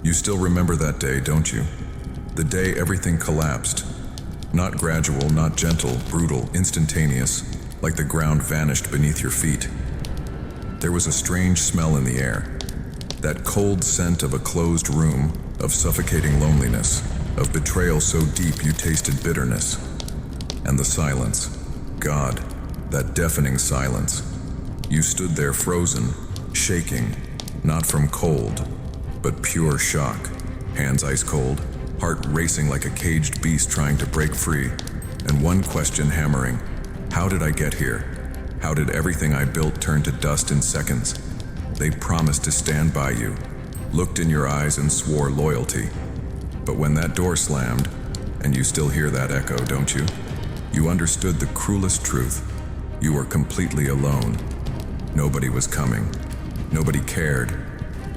You still remember that day, don't you? The day everything collapsed. Not gradual, not gentle, brutal, instantaneous, like the ground vanished beneath your feet. There was a strange smell in the air. That cold scent of a closed room, of suffocating loneliness, of betrayal so deep you tasted bitterness. And the silence. God, that deafening silence. You stood there frozen, shaking, not from cold, but pure shock. Hands ice cold, heart racing like a caged beast trying to break free, and one question hammering: how did I get here? How did everything I built turn to dust in seconds? They promised to stand by you, looked in your eyes and swore loyalty. But when that door slammed, and you still hear that echo, don't you? You understood the cruelest truth. You were completely alone. Nobody was coming. Nobody cared.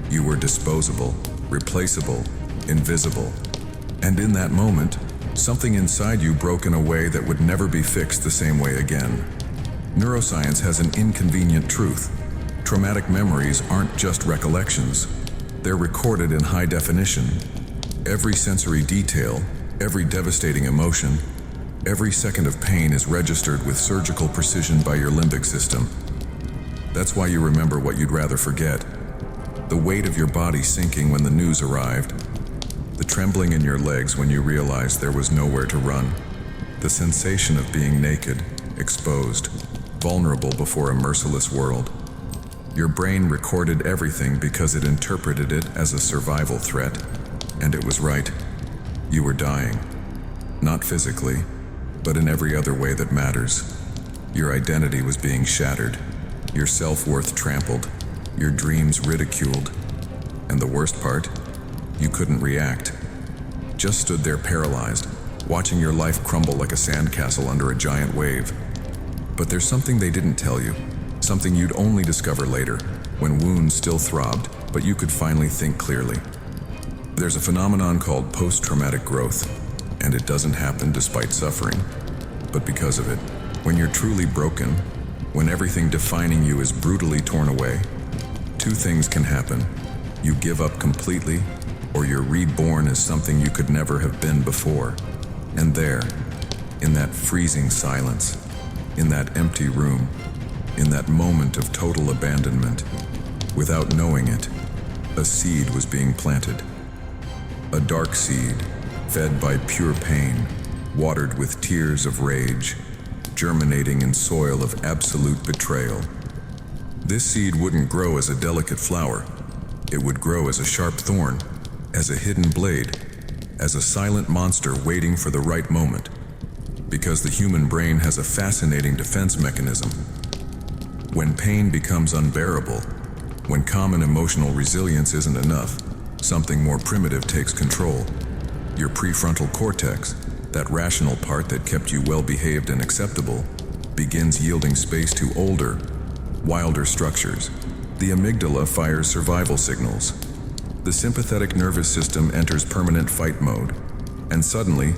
You were disposable, replaceable, invisible. And in that moment, something inside you broke in a way that would never be fixed the same way again. Neuroscience has an inconvenient truth. Traumatic memories aren't just recollections. They're recorded in high definition. Every sensory detail, every devastating emotion, every second of pain is registered with surgical precision by your limbic system. That's why you remember what you'd rather forget. The weight of your body sinking when the news arrived. The trembling in your legs when you realized there was nowhere to run. The sensation of being naked, exposed, vulnerable before a merciless world. Your brain recorded everything because it interpreted it as a survival threat. And it was right. You were dying. Not physically, but in every other way that matters. Your identity was being shattered. Your self-worth trampled. Your dreams ridiculed. And the worst part? You couldn't react. Just stood there paralyzed, watching your life crumble like a sandcastle under a giant wave. But there's something they didn't tell you. Something you'd only discover later, when wounds still throbbed, but you could finally think clearly. There's a phenomenon called post-traumatic growth, and it doesn't happen despite suffering, but because of it. When you're truly broken, when everything defining you is brutally torn away, two things can happen. You give up completely, or you're reborn as something you could never have been before. And there, in that freezing silence, in that empty room, in that moment of total abandonment, without knowing it, a seed was being planted. A dark seed, fed by pure pain, watered with tears of rage, germinating in soil of absolute betrayal. This seed wouldn't grow as a delicate flower. It would grow as a sharp thorn, as a hidden blade, as a silent monster waiting for the right moment. Because the human brain has a fascinating defense mechanism. When pain becomes unbearable, when common emotional resilience isn't enough, something more primitive takes control. Your prefrontal cortex, that rational part that kept you well-behaved and acceptable, begins yielding space to older, wilder structures. The amygdala fires survival signals. The sympathetic nervous system enters permanent fight mode. And suddenly,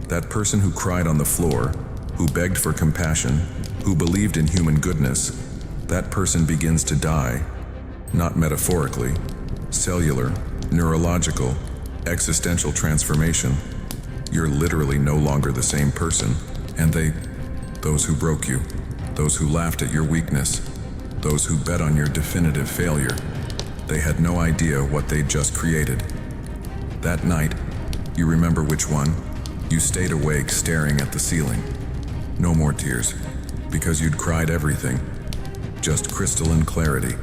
that person who cried on the floor, who begged for compassion, who believed in human goodness, that person begins to die. Not metaphorically. Cellular, neurological, existential transformation. You're literally no longer the same person. And those who broke you, those who laughed at your weakness, those who bet on your definitive failure, they had no idea what they'd just created. That night, you remember which one? You stayed awake staring at the ceiling. No more tears, because you'd cried everything. Just crystalline clarity,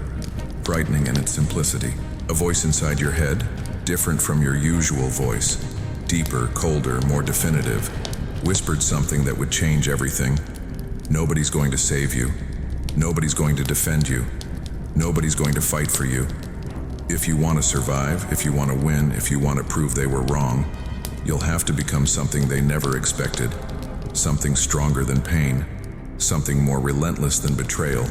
frightening in its simplicity. A voice inside your head, different from your usual voice, deeper, colder, more definitive, whispered something that would change everything. Nobody's going to save you. Nobody's going to defend you. Nobody's going to fight for you. If you want to survive, if you want to win, if you want to prove they were wrong, you'll have to become something they never expected. Something stronger than pain. Something more relentless than betrayal.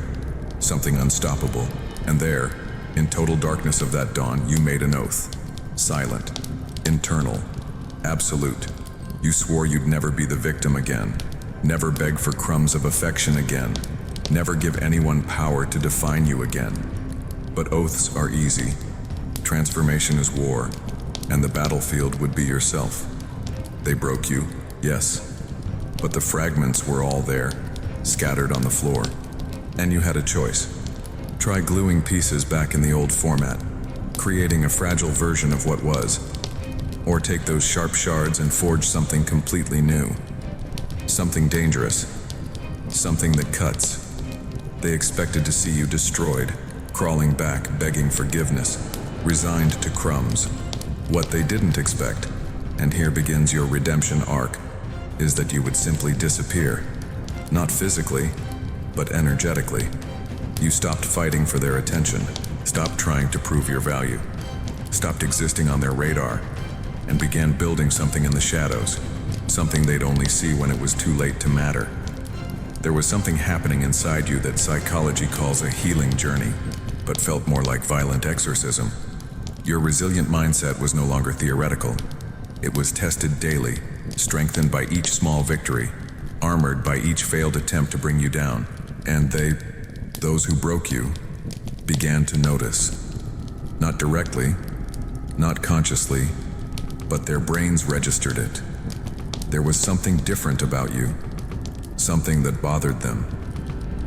Something unstoppable. And there, in total darkness of that dawn, you made an oath. Silent. Internal. Absolute. You swore you'd never be the victim again. Never beg for crumbs of affection again. Never give anyone power to define you again. But oaths are easy. Transformation is war. and the battlefield would be yourself. They broke you, yes, but the fragments were all there, scattered on the floor, and you had a choice. Try gluing pieces back in the old format, creating a fragile version of what was, or take those sharp shards and forge something completely new. Something dangerous, something that cuts. They expected to see you destroyed, crawling back, begging forgiveness, resigned to crumbs. What they didn't expect, and here begins your redemption arc, is that you would simply disappear. Not physically, but energetically. You stopped fighting for their attention, stopped trying to prove your value, stopped existing on their radar, and began building something in the shadows, something they'd only see when it was too late to matter. There was something happening inside you that psychology calls a healing journey, but felt more like violent exorcism. Your resilient mindset was no longer theoretical. It was tested daily, strengthened by each small victory, armored by each failed attempt to bring you down. And those who broke you, began to notice. Not directly, not consciously, but their brains registered it. There was something different about you, something that bothered them,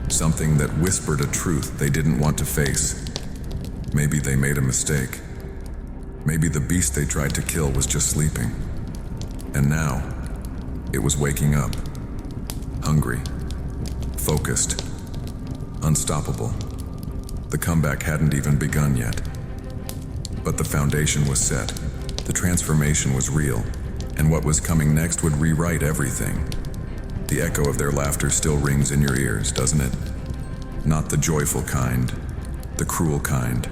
something that whispered a truth they didn't want to face. Maybe they made a mistake. Maybe the beast they tried to kill was just sleeping. And now, it was waking up. Hungry. Focused. Unstoppable. The comeback hadn't even begun yet. But the foundation was set. The transformation was real. And what was coming next would rewrite everything. The echo of their laughter still rings in your ears, doesn't it? Not the joyful kind. The cruel kind.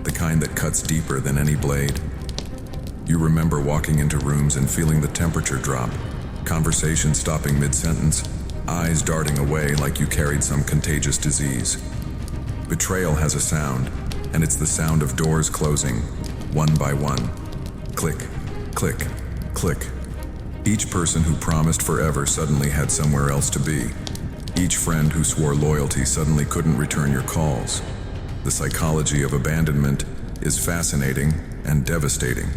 The kind that cuts deeper than any blade. You remember walking into rooms and feeling the temperature drop, conversation stopping mid-sentence, eyes darting away like you carried some contagious disease. Betrayal has a sound, and it's the sound of doors closing, one by one. Click, click, click. Each person who promised forever suddenly had somewhere else to be. Each friend who swore loyalty suddenly couldn't return your calls. The psychology of abandonment is fascinating and devastating.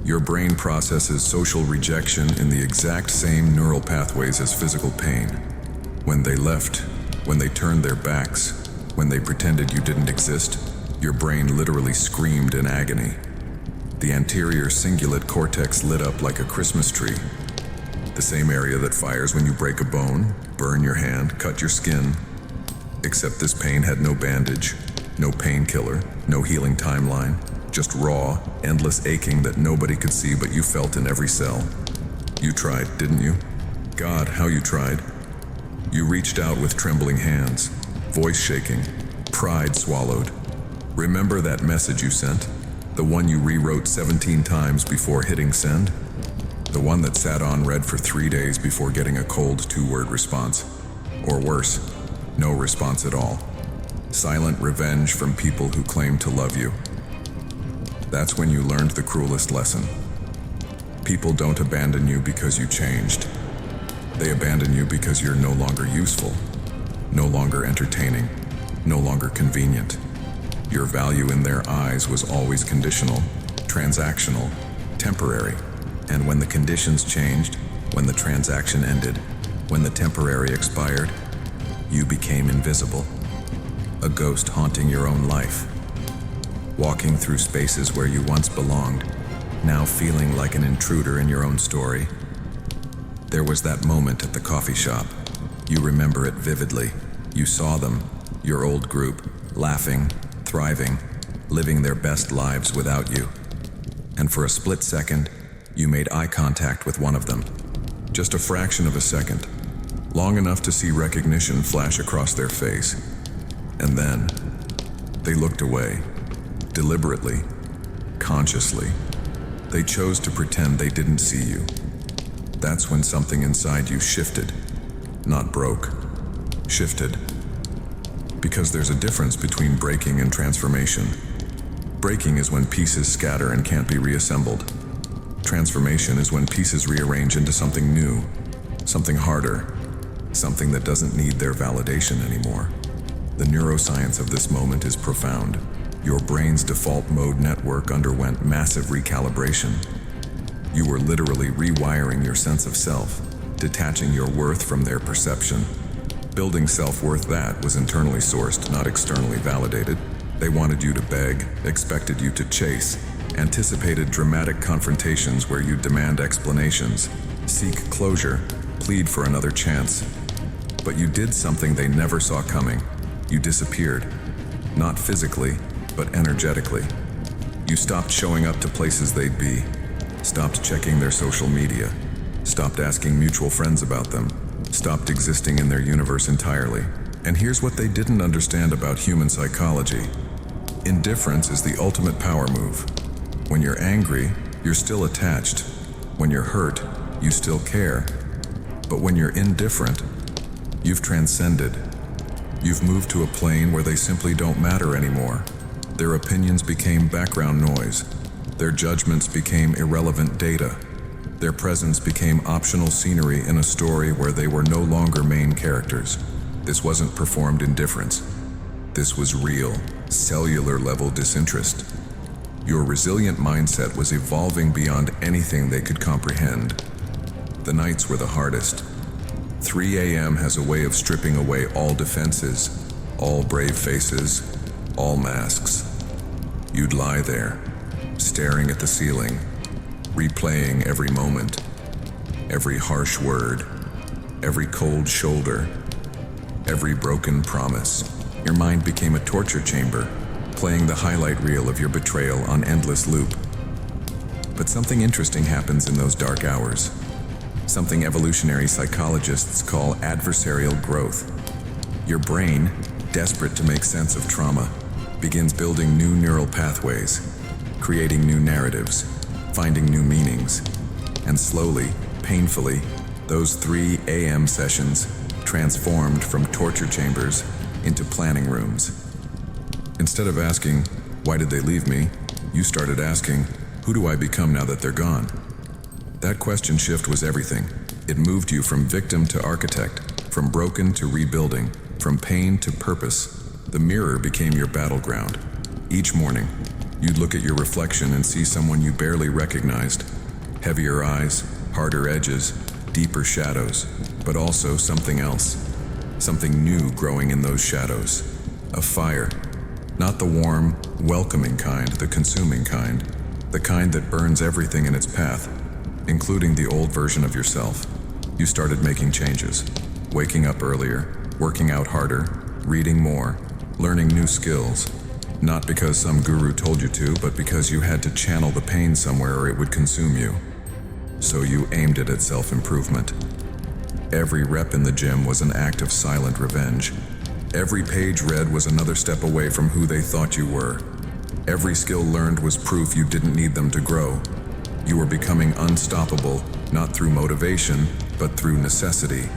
Your brain processes social rejection in the exact same neural pathways as physical pain. When they left, when they turned their backs, when they pretended you didn't exist, your brain literally screamed in agony. The anterior cingulate cortex lit up like a Christmas tree. The same area that fires when you break a bone, burn your hand, cut your skin. Except this pain had no bandage, no painkiller, no healing timeline, just raw, endless aching that nobody could see but you felt in every cell. You tried, didn't you? God, how you tried. You reached out with trembling hands, voice shaking, pride swallowed. Remember that message you sent? The one you rewrote 17 times before hitting send? The one that sat on read for 3 days before getting a cold 2-word response. Or worse, no response at all. Silent revenge from people who claimed to love you. That's when you learned the cruelest lesson. People don't abandon you because you changed. They abandon you because you're no longer useful, no longer entertaining, no longer convenient. Your value in their eyes was always conditional, transactional, temporary. And when the conditions changed, when the transaction ended, when the temporary expired, you became invisible. A ghost haunting your own life. Walking through spaces where you once belonged, now feeling like an intruder in your own story. There was that moment at the coffee shop. You remember it vividly. You saw them, your old group, laughing, thriving, living their best lives without you. And for a split second, you made eye contact with one of them. Just a fraction of a second, long enough to see recognition flash across their face. And then, they looked away, deliberately, consciously. They chose to pretend they didn't see you. That's when something inside you shifted, not broke, shifted. Because there's a difference between breaking and transformation. Breaking is when pieces scatter and can't be reassembled. Transformation is when pieces rearrange into something new, something harder, something that doesn't need their validation anymore. The neuroscience of this moment is profound. Your brain's default mode network underwent massive recalibration. You were literally rewiring your sense of self, detaching your worth from their perception. Building self-worth that was internally sourced, not externally validated. They wanted you to beg, expected you to chase, anticipated dramatic confrontations where you demand explanations, seek closure, plead for another chance. But you did something they never saw coming. You disappeared. Not physically, but energetically. You stopped showing up to places they'd be, stopped checking their social media, stopped asking mutual friends about them, stopped existing in their universe entirely. And here's what they didn't understand about human psychology. Indifference is the ultimate power move. When you're angry, you're still attached. When you're hurt, you still care. But when you're indifferent, you've transcended. You've moved to a plane where they simply don't matter anymore. Their opinions became background noise. Their judgments became irrelevant data. Their presence became optional scenery in a story where they were no longer main characters. This wasn't performed indifference. This was real, cellular-level disinterest. Your resilient mindset was evolving beyond anything they could comprehend. The nights were the hardest. 3 a.m. has a way of stripping away all defenses, all brave faces, all masks. You'd lie there, staring at the ceiling, replaying every moment, every harsh word, every cold shoulder, every broken promise. Your mind became a torture chamber, playing the highlight reel of your betrayal on endless loop. But something interesting happens in those dark hours. Something evolutionary psychologists call adversarial growth. Your brain, desperate to make sense of trauma, begins building new neural pathways, creating new narratives, finding new meanings. And slowly, painfully, those 3 a.m. sessions transformed from torture chambers into planning rooms. Instead of asking, "Why did they leave me?" you started asking, "Who do I become now that they're gone?" That question shift was everything. It moved you from victim to architect, from broken to rebuilding, from pain to purpose. The mirror became your battleground. Each morning, you'd look at your reflection and see someone you barely recognized. Heavier eyes, harder edges, deeper shadows, but also something else. Something new growing in those shadows. A fire. Not the warm, welcoming kind, the consuming kind. The kind that burns everything in its path, including the old version of yourself. You started making changes. Waking up earlier, working out harder, reading more, learning new skills. Not because some guru told you to, but because you had to channel the pain somewhere or it would consume you. So you aimed it at self-improvement. Every rep in the gym was an act of silent revenge. Every page read was another step away from who they thought you were. Every skill learned was proof you didn't need them to grow. You were becoming unstoppable, not through motivation, but through necessity,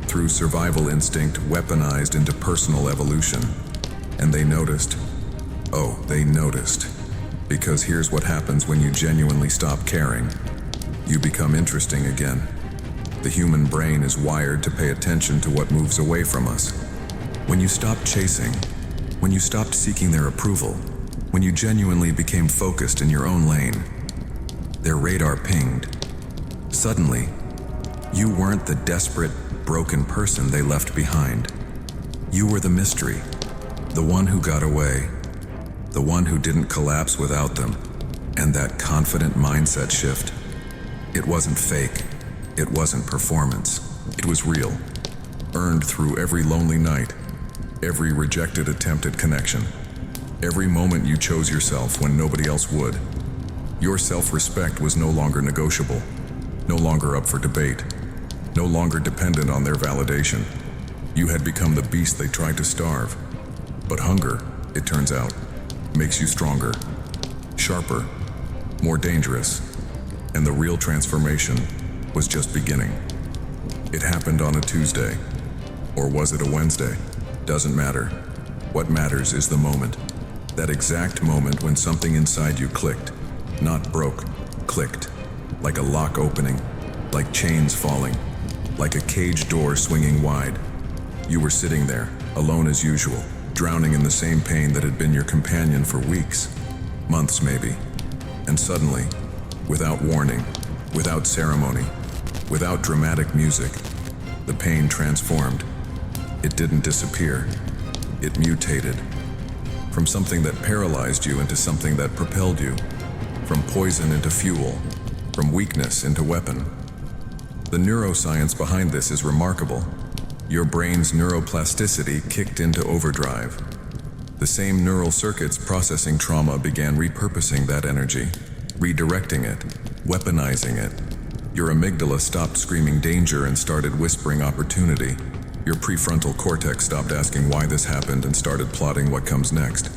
through survival instinct weaponized into personal evolution. And they noticed. Oh, they noticed. Because here's what happens when you genuinely stop caring. You become interesting again. The human brain is wired to pay attention to what moves away from us. When you stopped chasing, when you stopped seeking their approval, when you genuinely became focused in your own lane, their radar pinged. Suddenly, you weren't the desperate, broken person they left behind. You were the mystery, the one who got away, the one who didn't collapse without them. And that confident mindset shift, it wasn't fake. It wasn't performance. It was real. Earned through every lonely night, every rejected attempt at connection, every moment you chose yourself when nobody else would. Your self-respect was no longer negotiable, no longer up for debate, no longer dependent on their validation. You had become the beast they tried to starve. But hunger, it turns out, makes you stronger, sharper, more dangerous, and the real transformation was just beginning. It happened on a Tuesday, or was it a Wednesday? Doesn't matter. What matters is the moment. That exact moment when something inside you clicked. Not broke, clicked. Like a lock opening, like chains falling, like a cage door swinging wide. You were sitting there, alone as usual, drowning in the same pain that had been your companion for weeks, months maybe. And suddenly, without warning, without ceremony, without dramatic music, the pain transformed. It didn't disappear. It mutated. From something that paralyzed you into something that propelled you. From poison into fuel. From weakness into weapon. The neuroscience behind this is remarkable. Your brain's neuroplasticity kicked into overdrive. The same neural circuits processing trauma began repurposing that energy, redirecting it, weaponizing it. Your amygdala stopped screaming danger and started whispering opportunity. Your prefrontal cortex stopped asking why this happened and started plotting what comes next.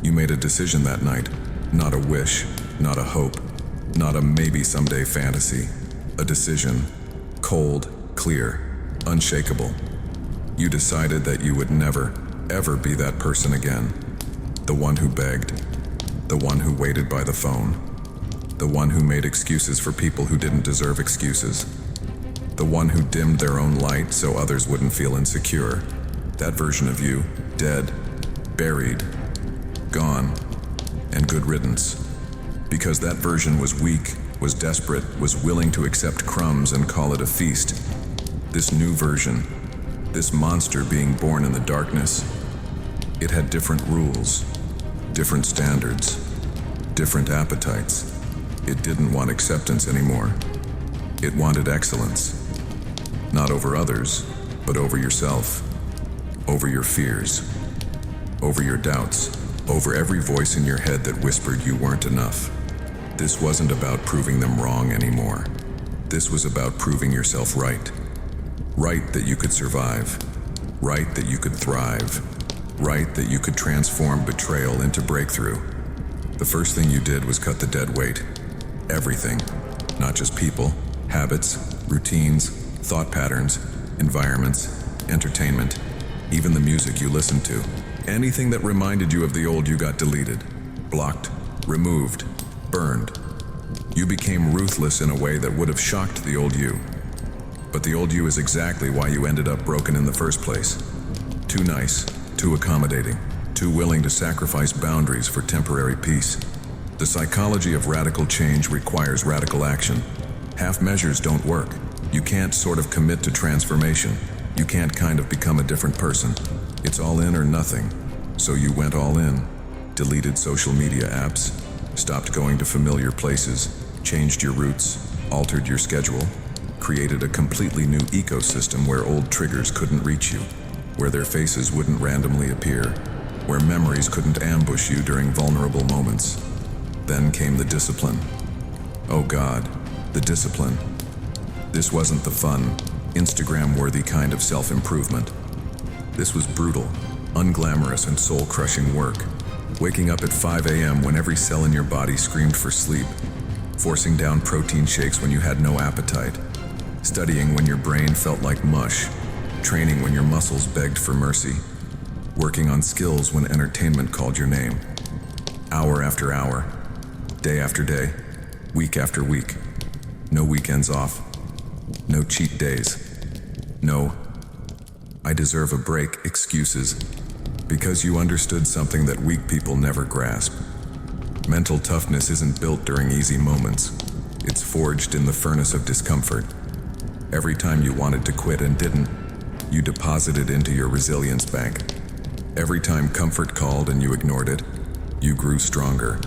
You made a decision that night, not a wish, not a hope, not a maybe someday fantasy. A decision, cold, clear, unshakable. You decided that you would never, ever be that person again. The one who begged, the one who waited by the phone, the one who made excuses for people who didn't deserve excuses, the one who dimmed their own light so others wouldn't feel insecure. That version of you, dead, buried, gone, and good riddance. Because that version was weak, was desperate, was willing to accept crumbs and call it a feast. This new version, this monster being born in the darkness, it had different rules, different standards, different appetites. It didn't want acceptance anymore. It wanted excellence. Not over others, but over yourself, over your fears, over your doubts, over every voice in your head that whispered you weren't enough. This wasn't about proving them wrong anymore. This was about proving yourself right. Right that you could survive. Right that you could thrive. Right that you could transform betrayal into breakthrough. The first thing you did was cut the dead weight. Everything. Not just people, habits, routines, thought patterns, environments, entertainment, even the music you listened to. Anything that reminded you of the old you got deleted, blocked, removed, burned. You became ruthless in a way that would have shocked the old you. But the old you is exactly why you ended up broken in the first place. Too nice, too accommodating, too willing to sacrifice boundaries for temporary peace. The psychology of radical change requires radical action. Half measures don't work. You can't sort of commit to transformation. You can't kind of become a different person. It's all in or nothing. So you went all in, deleted social media apps, stopped going to familiar places, changed your routes, altered your schedule, created a completely new ecosystem where old triggers couldn't reach you, where their faces wouldn't randomly appear, where memories couldn't ambush you during vulnerable moments. Then came the discipline. Oh God, the discipline. This wasn't the fun, Instagram-worthy kind of self-improvement. This was brutal, unglamorous and soul-crushing work. Waking up at 5 a.m. when every cell in your body screamed for sleep. Forcing down protein shakes when you had no appetite. Studying when your brain felt like mush. Training when your muscles begged for mercy. Working on skills when entertainment called your name. Hour after hour. Day after day. Week after week. No weekends off. No cheat days. No, I deserve a break excuses. Because you understood something that weak people never grasp. Mental toughness isn't built during easy moments. It's forged in the furnace of discomfort. Every time you wanted to quit and didn't, you deposited into your resilience bank. Every time comfort called and you ignored it, you grew stronger.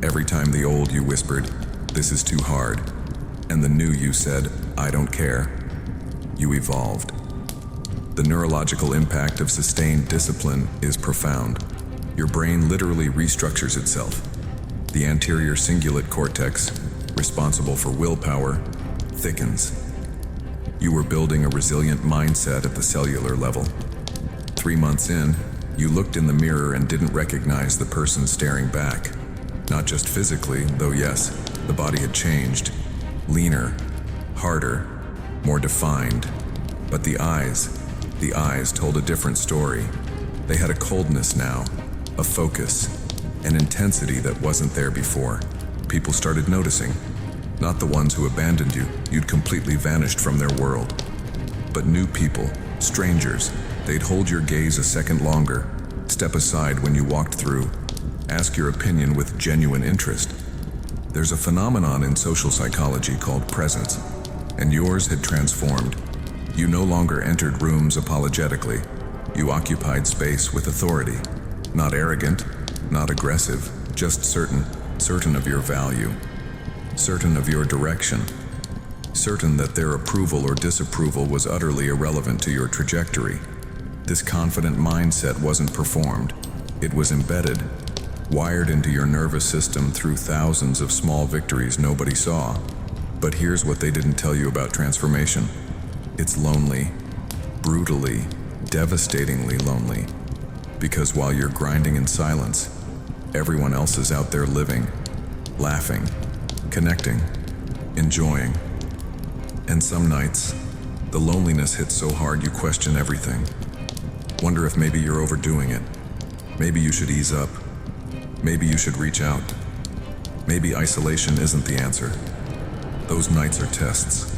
Every time the old you whispered, "This is too hard," and the new you said, "I don't care," you evolved. The neurological impact of sustained discipline is profound. Your brain literally restructures itself. The anterior cingulate cortex, responsible for willpower, thickens. You were building a resilient mindset at the cellular level. 3 months in, you looked in the mirror and didn't recognize the person staring back. Not just physically, though yes, the body had changed. Leaner, harder, more defined. But the eyes told a different story. They had a coldness now, a focus, an intensity that wasn't there before. People started noticing. Not the ones who abandoned you, you'd completely vanished from their world. But new people, strangers, they'd hold your gaze a second longer, Step aside when you walked through. Ask your opinion with genuine interest. There's a phenomenon in social psychology called presence, and yours had transformed. You no longer entered rooms apologetically. You occupied space with authority. Not arrogant, not aggressive, just certain of your value, certain of your direction, certain that their approval or disapproval was utterly irrelevant to your trajectory. This confident mindset wasn't performed. It was embedded, wired into your nervous system through thousands of small victories nobody saw. But here's what they didn't tell you about transformation. It's lonely, brutally, devastatingly lonely. Because while you're grinding in silence, everyone else is out there living, laughing, connecting, enjoying. And some nights, the loneliness hits so hard you question everything. Wonder if maybe you're overdoing it. Maybe you should ease up. Maybe you should reach out. Maybe isolation isn't the answer. Those nights are tests.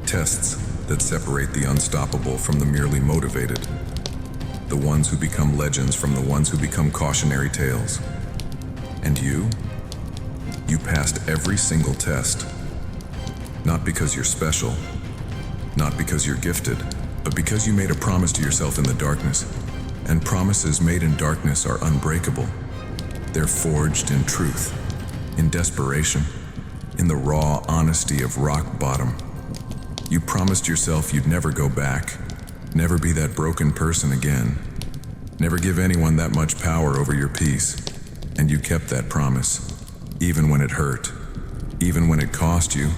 Tests that separate the unstoppable from the merely motivated. The ones who become legends from the ones who become cautionary tales. And you? You passed every single test. Not because you're special, not because you're gifted, but because you made a promise to yourself in the darkness. And promises made in darkness are unbreakable. They're forged in truth, in desperation, in the raw honesty of rock bottom. You promised yourself you'd never go back, never be that broken person again, never give anyone that much power over your peace. And you kept that promise, even when it hurt, even when it cost you,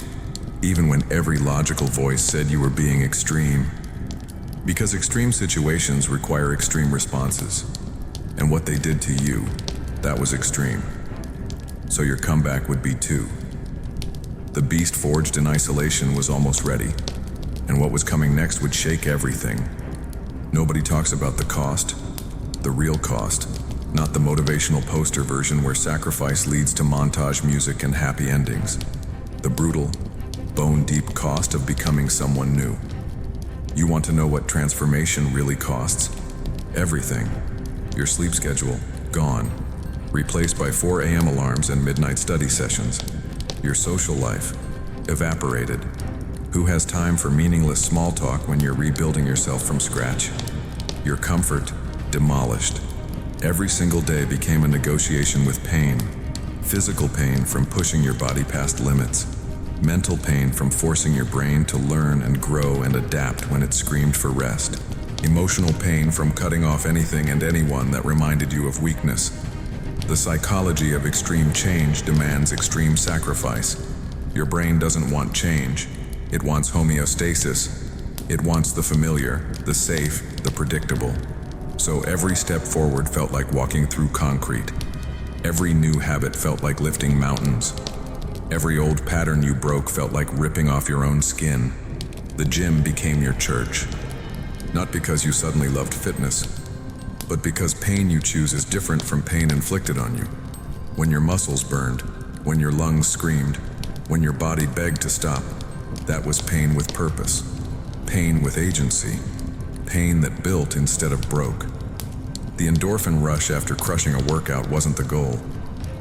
even when every logical voice said you were being extreme. Because extreme situations require extreme responses. And what they did to you, that was extreme. So your comeback would be too. The beast forged in isolation was almost ready. And what was coming next would shake everything. Nobody talks about the cost, the real cost, not the motivational poster version where sacrifice leads to montage music and happy endings. The brutal, bone-deep cost of becoming someone new. You want to know what transformation really costs? Everything. Your sleep schedule, gone. Replaced by 4 a.m. alarms and midnight study sessions. Your social life, evaporated. Who has time for meaningless small talk when you're rebuilding yourself from scratch? Your comfort, demolished. Every single day became a negotiation with pain. Physical pain from pushing your body past limits. Mental pain from forcing your brain to learn and grow and adapt when it screamed for rest. Emotional pain from cutting off anything and anyone that reminded you of weakness. The psychology of extreme change demands extreme sacrifice. Your brain doesn't want change. It wants homeostasis. It wants the familiar, the safe, the predictable. So every step forward felt like walking through concrete. Every new habit felt like lifting mountains. Every old pattern you broke felt like ripping off your own skin. The gym became your church. Not because you suddenly loved fitness, but because pain you choose is different from pain inflicted on you. When your muscles burned, when your lungs screamed, when your body begged to stop, that was pain with purpose. Pain with agency. Pain that built instead of broke. The endorphin rush after crushing a workout wasn't the goal.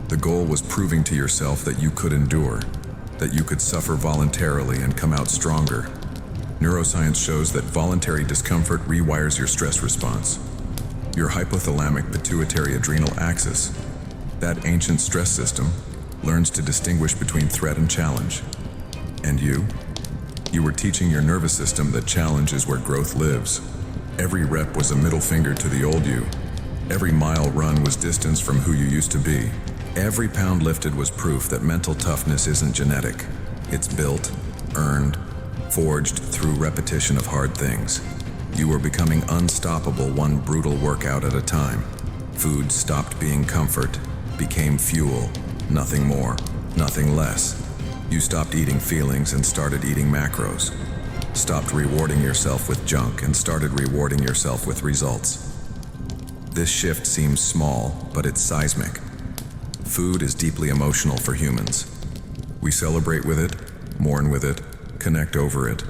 The goal was proving to yourself that you could endure, that you could suffer voluntarily and come out stronger. Neuroscience shows that voluntary discomfort rewires your stress response. Your hypothalamic pituitary adrenal axis, that ancient stress system, learns to distinguish between threat and challenge. And you? You were teaching your nervous system that challenge is where growth lives. Every rep was a middle finger to the old you. Every mile run was distance from who you used to be. Every pound lifted was proof that mental toughness isn't genetic. It's built, earned, forged through repetition of hard things. You were becoming unstoppable one brutal workout at a time. Food stopped being comfort, became fuel, nothing more, nothing less. You stopped eating feelings and started eating macros. Stopped rewarding yourself with junk and started rewarding yourself with results. This shift seems small, but it's seismic. Food is deeply emotional for humans. We celebrate with it, mourn with it, connect over it.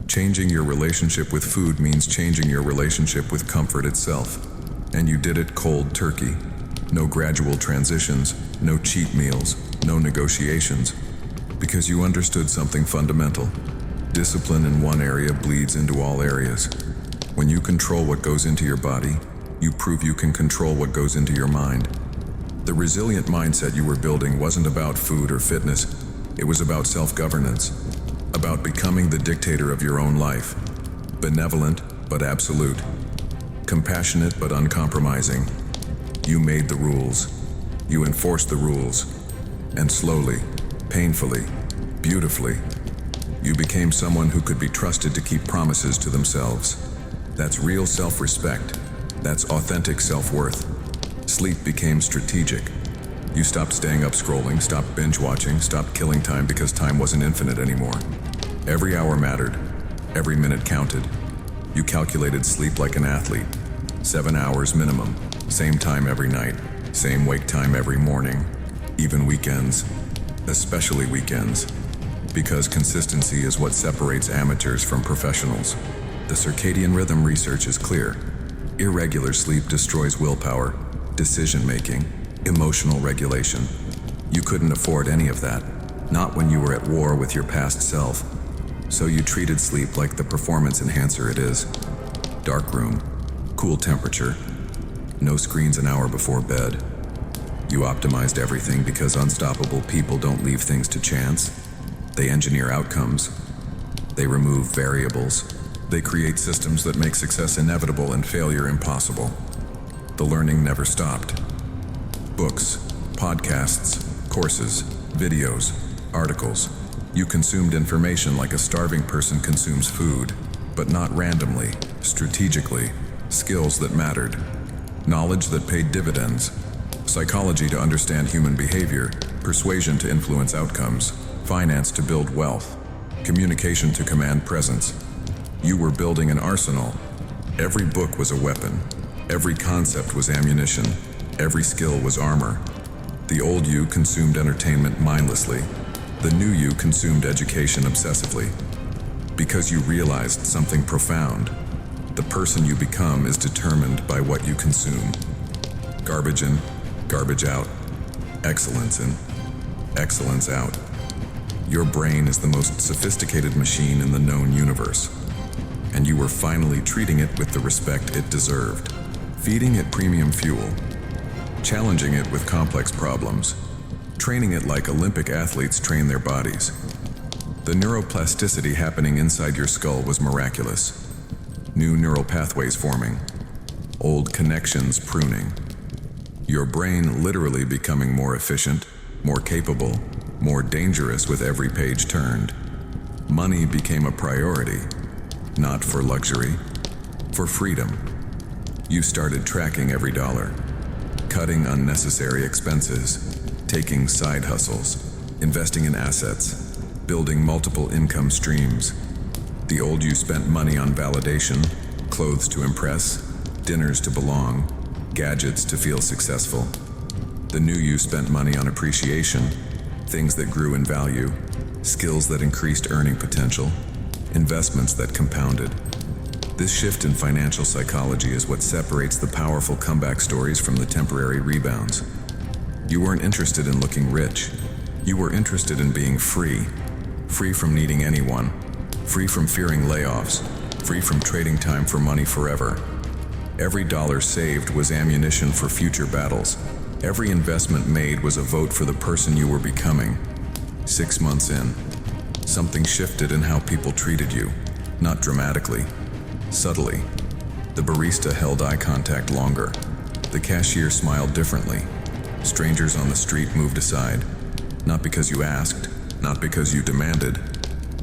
Changing your relationship with food means changing your relationship with comfort itself. And you did it cold turkey. No gradual transitions, no cheat meals, no negotiations. Because you understood something fundamental. Discipline in one area bleeds into all areas. When you control what goes into your body, you prove you can control what goes into your mind. The resilient mindset you were building wasn't about food or fitness. It was about self-governance. About becoming the dictator of your own life. Benevolent, but absolute. Compassionate, but uncompromising. You made the rules. You enforced the rules. And slowly, painfully, beautifully, you became someone who could be trusted to keep promises to themselves. That's real self-respect. That's authentic self-worth. Sleep became strategic. You stopped staying up scrolling, stopped binge-watching, stopped killing time because time wasn't infinite anymore. Every hour mattered. Every minute counted. You calculated sleep like an athlete. 7 hours minimum. Same time every night. Same wake time every morning. Even weekends. Especially weekends. Because consistency is what separates amateurs from professionals. The circadian rhythm research is clear. Irregular sleep destroys willpower, decision-making, emotional regulation. You couldn't afford any of that. Not when you were at war with your past self. So you treated sleep like the performance enhancer it is. Dark room, cool temperature, no screens an hour before bed. You optimized everything because unstoppable people don't leave things to chance. They engineer outcomes. They remove variables. They create systems that make success inevitable and failure impossible. The learning never stopped. Books, podcasts, courses, videos, articles. You consumed information like a starving person consumes food, but not randomly, strategically. Skills that mattered. Knowledge that paid dividends. Psychology to understand human behavior. Persuasion to influence outcomes. Finance to build wealth. Communication to command presence. You were building an arsenal. Every book was a weapon. Every concept was ammunition. Every skill was armor. The old you consumed entertainment mindlessly. The new you consumed education obsessively. Because you realized something profound. The person you become is determined by what you consume. Garbage in, garbage out. Excellence in, excellence out. Your brain is the most sophisticated machine in the known universe. And you were finally treating it with the respect it deserved. Feeding it premium fuel. Challenging it with complex problems. Training it like Olympic athletes train their bodies. The neuroplasticity happening inside your skull was miraculous. New neural pathways forming. Old connections pruning. Your brain literally becoming more efficient, more capable, more dangerous with every page turned. Money became a priority, not for luxury, for freedom. You started tracking every dollar, cutting unnecessary expenses, taking side hustles, investing in assets, building multiple income streams. The old you spent money on validation, clothes to impress, dinners to belong, gadgets to feel successful. The new you spent money on appreciation, things that grew in value, skills that increased earning potential, investments that compounded. This shift in financial psychology is what separates the powerful comeback stories from the temporary rebounds. You weren't interested in looking rich. You were interested in being free. Free from needing anyone. Free from fearing layoffs. Free from trading time for money forever. Every dollar saved was ammunition for future battles. Every investment made was a vote for the person you were becoming. 6 months in, something shifted in how people treated you. Not dramatically, subtly. The barista held eye contact longer. The cashier smiled differently. Strangers on the street moved aside. Not because you asked, not because you demanded,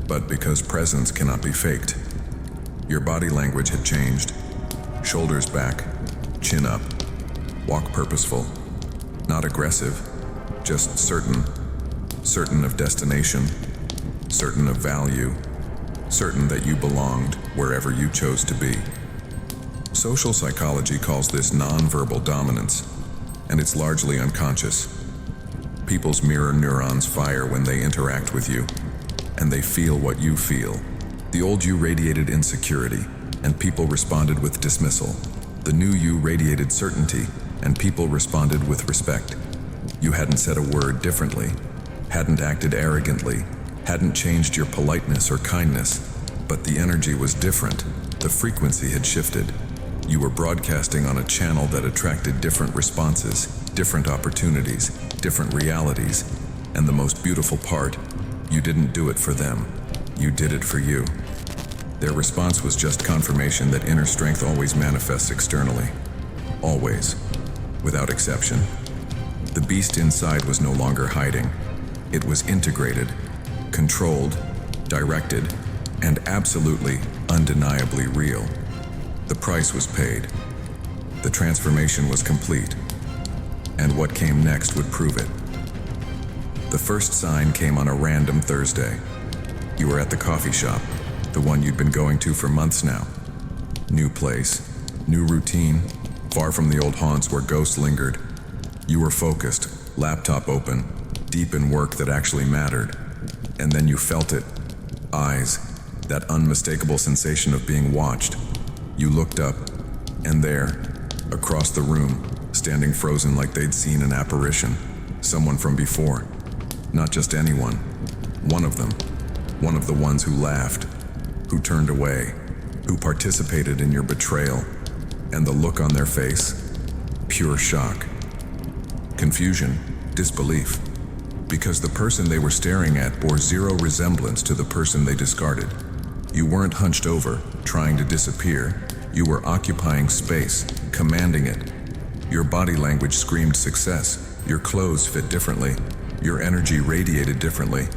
but because presence cannot be faked. Your body language had changed. Shoulders back, chin up, walk purposeful. Not aggressive, just certain. Certain of destination, certain of value, certain that you belonged wherever you chose to be. Social psychology calls this nonverbal dominance, and it's largely unconscious. People's mirror neurons fire when they interact with you, and they feel what you feel. The old you radiated insecurity, and people responded with dismissal. The new you radiated certainty, and people responded with respect. You hadn't said a word differently, hadn't acted arrogantly, hadn't changed your politeness or kindness, but the energy was different. The frequency had shifted. You were broadcasting on a channel that attracted different responses, different opportunities, different realities, and the most beautiful part, you didn't do it for them. You did it for you. Their response was just confirmation that inner strength always manifests externally. Always. Without exception. The beast inside was no longer hiding. It was integrated, controlled, directed, and absolutely, undeniably real. The price was paid. The transformation was complete. And what came next would prove it. The first sign came on a random Thursday. You were at the coffee shop, the one you'd been going to for months now. New place, new routine, far from the old haunts where ghosts lingered. You were focused, laptop open, deep in work that actually mattered. And then you felt it. Eyes, that unmistakable sensation of being watched. You looked up, and there, across the room, standing frozen like they'd seen an apparition, someone from before. Not just anyone. One of them. One of the ones who laughed, who turned away, who participated in your betrayal. And the look on their face, pure shock. Confusion, disbelief. Because the person they were staring at bore zero resemblance to the person they discarded. You weren't hunched over, trying to disappear. You were occupying space, commanding it. Your body language screamed success. Your clothes fit differently. Your energy radiated differently.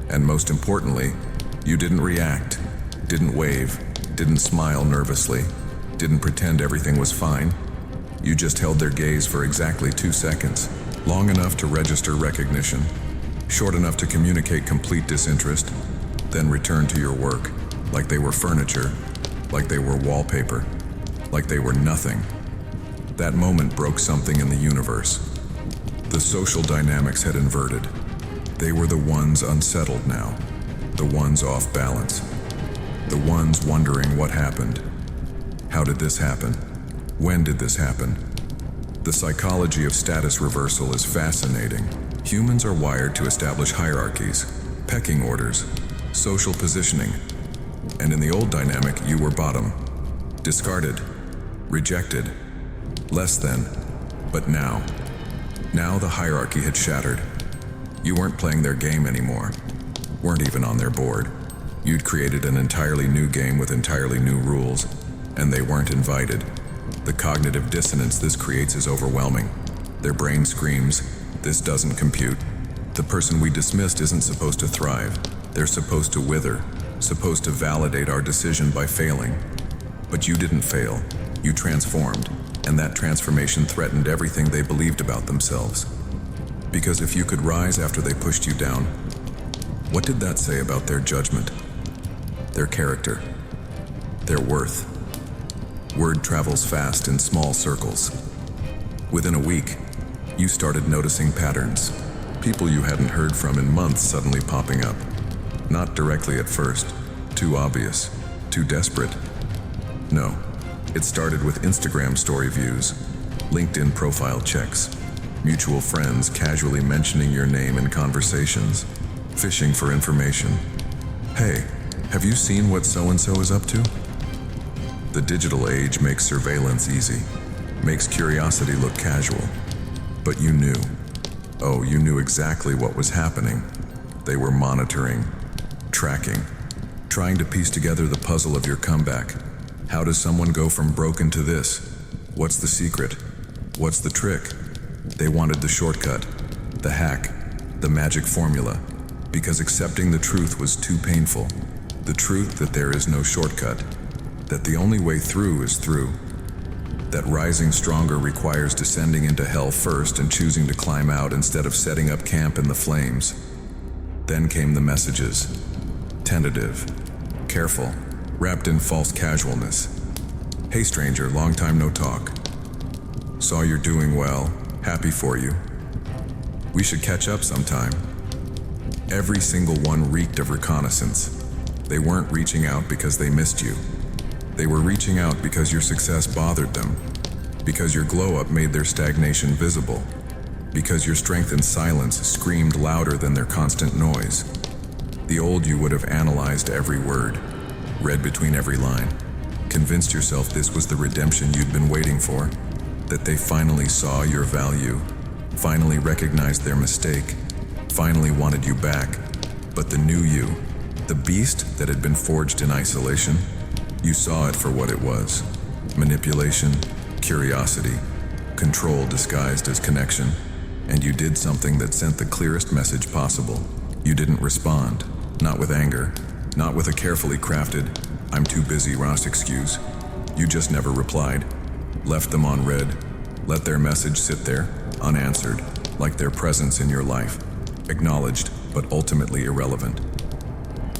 And most importantly, you didn't react, didn't wave, didn't smile nervously, didn't pretend everything was fine. You just held their gaze for exactly 2 seconds, long enough to register recognition, short enough to communicate complete disinterest, then return to your work, like they were furniture, like they were wallpaper, like they were nothing. That moment broke something in the universe. The social dynamics had inverted. They were the ones unsettled now, the ones off balance, the ones wondering what happened. How did this happen? When did this happen? The psychology of status reversal is fascinating. Humans are wired to establish hierarchies, pecking orders, social positioning. And in the old dynamic, you were bottom, discarded, rejected, less than. But now the hierarchy had shattered. You weren't playing their game anymore, weren't even on their board. You'd created an entirely new game with entirely new rules, and they weren't invited. The cognitive dissonance this creates is overwhelming. Their brain screams, "This doesn't compute." The person we dismissed isn't supposed to thrive. They're supposed to wither, supposed to validate our decision by failing. But you didn't fail. You transformed, and that transformation threatened everything they believed about themselves. Because if you could rise after they pushed you down, what did that say about their judgment, their character, their worth? Word travels fast in small circles. Within a week, you started noticing patterns. People you hadn't heard from in months suddenly popping up. Not directly at first, too obvious, too desperate. No, it started with Instagram story views, LinkedIn profile checks, mutual friends casually mentioning your name in conversations, fishing for information. "Hey, have you seen what so-and-so is up to?" The digital age makes surveillance easy, makes curiosity look casual. But you knew. Oh, you knew exactly what was happening. They were monitoring, tracking, trying to piece together the puzzle of your comeback. How does someone go from broken to this? What's the secret? What's the trick? They wanted the shortcut, the hack, the magic formula, because accepting the truth was too painful. The truth that there is no shortcut, that the only way through is through, that rising stronger requires descending into hell first and choosing to climb out instead of setting up camp in the flames. Then came the messages, tentative, careful, wrapped in false casualness. "Hey stranger, long time no talk. Saw you're doing well, happy for you. We should catch up sometime." Every single one reeked of reconnaissance. They weren't reaching out because they missed you. They were reaching out because your success bothered them, Because your glow-up made their stagnation visible. Because your strength in silence screamed louder than their constant noise. The old you would have analyzed every word, read between every line, convinced yourself this was the redemption you'd been waiting for, that they finally saw your value, finally recognized their mistake, finally wanted you back. But the new you, the beast that had been forged in isolation, you saw it for what it was: manipulation, curiosity, control disguised as connection. And you did something that sent the clearest message possible. You didn't respond, not with anger, not with a carefully crafted, "I'm too busy" Ross excuse. You just never replied, left them on read, let their message sit there, unanswered, like their presence in your life, acknowledged but ultimately irrelevant.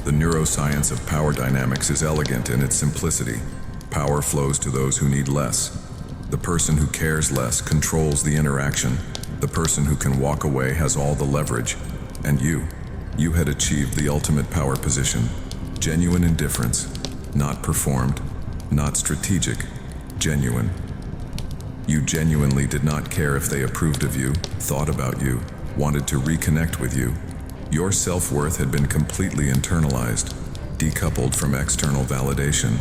The neuroscience of power dynamics is elegant in its simplicity. Power flows to those who need less. The person who cares less controls the interaction. The person who can walk away has all the leverage. And you had achieved the ultimate power position. Genuine indifference, not performed, not strategic, genuine. You genuinely did not care if they approved of you, thought about you, wanted to reconnect with you. Your self-worth had been completely internalized, decoupled from external validation.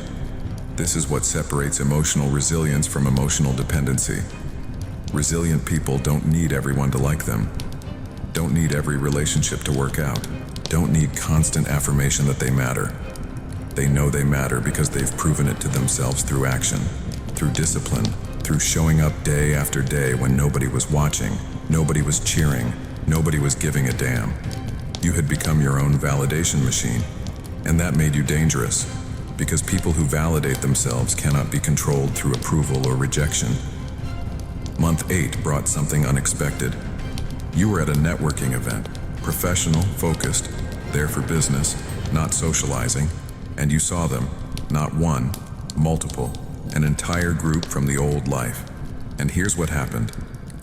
This is what separates emotional resilience from emotional dependency. Resilient people don't need everyone to like them, don't need every relationship to work out, don't need constant affirmation that they matter. They know they matter because they've proven it to themselves through action, through discipline, through showing up day after day when nobody was watching, nobody was cheering, nobody was giving a damn. You had become your own validation machine, and that made you dangerous, because people who validate themselves cannot be controlled through approval or rejection. Month 8 brought something unexpected. You were at a networking event, professional, focused, there for business, not socializing, and you saw them, not one, multiple, an entire group from the old life. And here's what happened.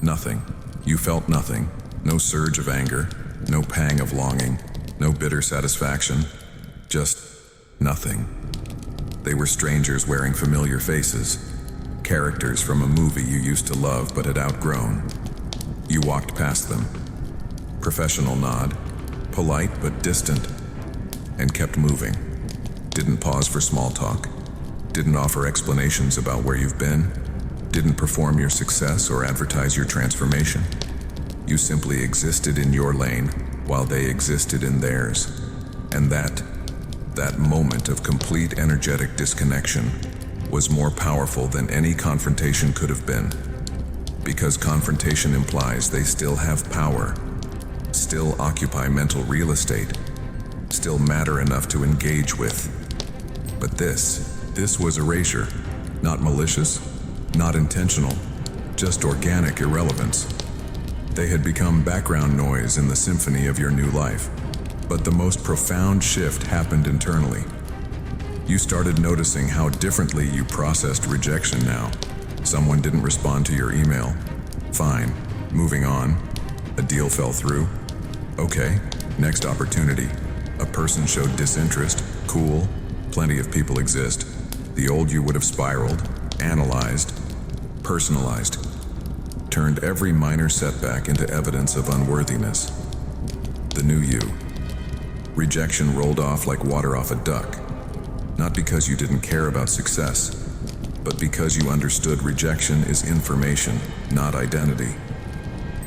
Nothing. You felt nothing. No surge of anger, no pang of longing, no bitter satisfaction, just nothing. They were strangers wearing familiar faces, characters from a movie you used to love but had outgrown. You walked past them. Professional nod, polite but distant, and kept moving. Didn't pause for small talk, didn't offer explanations about where you've been, didn't perform your success or advertise your transformation. You simply existed in your lane while they existed in theirs. And that moment of complete energetic disconnection was more powerful than any confrontation could have been. Because confrontation implies they still have power, still occupy mental real estate, still matter enough to engage with. But this was erasure, not malicious, not intentional, just organic irrelevance. They had become background noise in the symphony of your new life. But the most profound shift happened internally. You started noticing how differently you processed rejection now. Someone didn't respond to your email. Fine, moving on. A deal fell through. Okay, next opportunity. A person showed disinterest. Cool, plenty of people exist. The old you would have spiraled, analyzed, personalized, turned every minor setback into evidence of unworthiness. The new you. Rejection rolled off like water off a duck. Not because you didn't care about success, but because you understood rejection is information, not identity.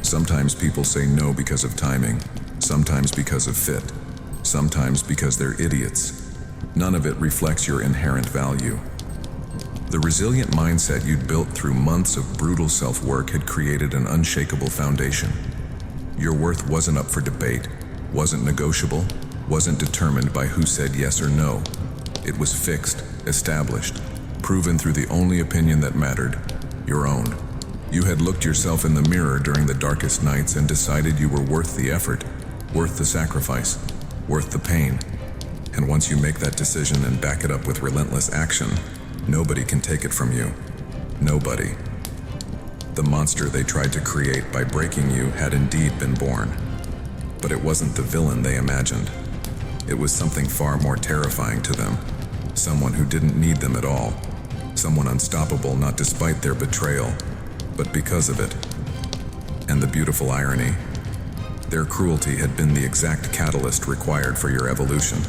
Sometimes people say no because of timing, sometimes because of fit, sometimes because they're idiots. None of it reflects your inherent value. The resilient mindset you'd built through months of brutal self-work had created an unshakable foundation. Your worth wasn't up for debate, wasn't negotiable, wasn't determined by who said yes or no. It was fixed, established, proven through the only opinion that mattered, your own. You had looked yourself in the mirror during the darkest nights and decided you were worth the effort, worth the sacrifice, worth the pain. And once you make that decision and back it up with relentless action, nobody can take it from you. Nobody. The monster they tried to create by breaking you had indeed been born. But it wasn't the villain they imagined. It was something far more terrifying to them. Someone who didn't need them at all. Someone unstoppable not despite their betrayal, but because of it. And the beautiful irony, their cruelty had been the exact catalyst required for your evolution.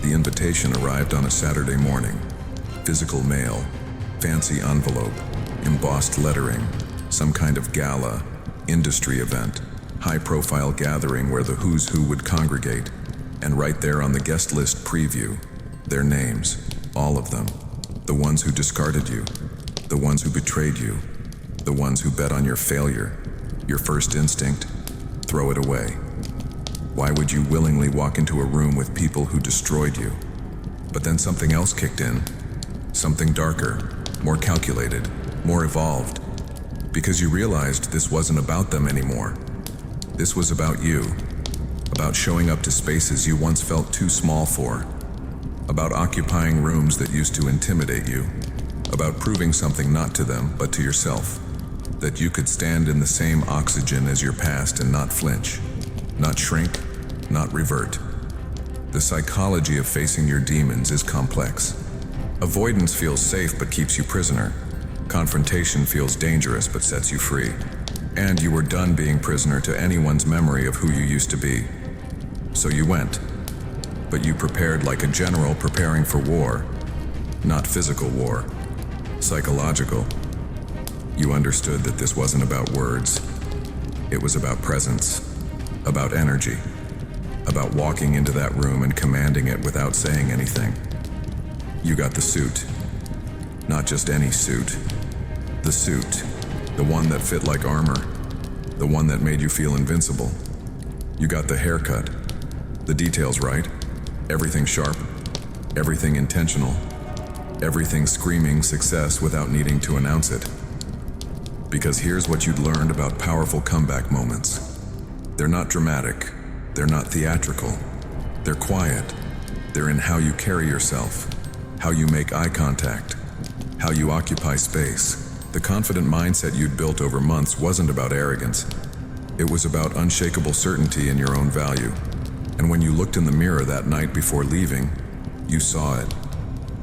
The invitation arrived on a Saturday morning. Physical mail, fancy envelope, embossed lettering, some kind of gala, industry event, high-profile gathering where the who's who would congregate, and right there on the guest list preview, their names, all of them. The ones who discarded you, the ones who betrayed you, the ones who bet on your failure. Your first instinct, throw it away. Why would you willingly walk into a room with people who destroyed you? But then something else kicked in. Something darker, more calculated, more evolved. Because you realized this wasn't about them anymore. This was about you. About showing up to spaces you once felt too small for. About occupying rooms that used to intimidate you. About proving something not to them, but to yourself. That you could stand in the same oxygen as your past and not flinch. Not shrink, not revert. The psychology of facing your demons is complex. Avoidance feels safe but keeps you prisoner. Confrontation feels dangerous but sets you free. And you were done being prisoner to anyone's memory of who you used to be. So you went. But you prepared like a general preparing for war. Not physical war. Psychological. You understood that this wasn't about words. It was about presence. About energy. About walking into that room and commanding it without saying anything. You got the suit. Not just any suit. The suit. The one that fit like armor. The one that made you feel invincible. You got the haircut. The details right. Everything sharp. Everything intentional. Everything screaming success without needing to announce it. Because here's what you'd learned about powerful comeback moments. They're not dramatic. They're not theatrical. They're quiet. They're in how you carry yourself, how you make eye contact, how you occupy space. The confident mindset you'd built over months wasn't about arrogance. It was about unshakable certainty in your own value. And when you looked in the mirror that night before leaving, you saw it.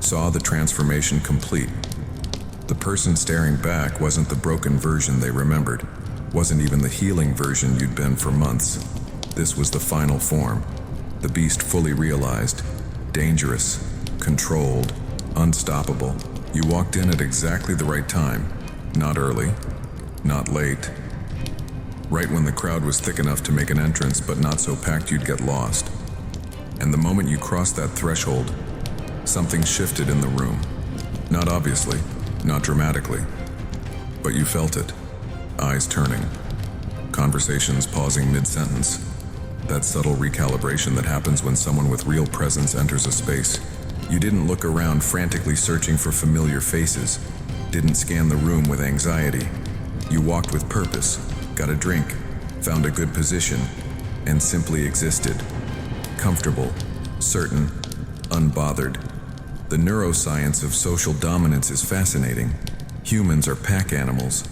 Saw the transformation complete. The person staring back wasn't the broken version they remembered, wasn't even the healing version you'd been for months. This was the final form, the beast fully realized, dangerous, controlled, unstoppable. You walked in at exactly the right time, not early, not late. Right when the crowd was thick enough to make an entrance, but not so packed you'd get lost. And the moment you crossed that threshold, something shifted in the room. Not obviously. Not dramatically, but you felt it. Eyes turning. Conversations pausing mid-sentence. That subtle recalibration that happens when someone with real presence enters a space. You didn't look around frantically searching for familiar faces. Didn't scan the room with anxiety. You walked with purpose, got a drink, found a good position, and simply existed. Comfortable, certain, unbothered. The neuroscience of social dominance is fascinating. Humans are pack animals.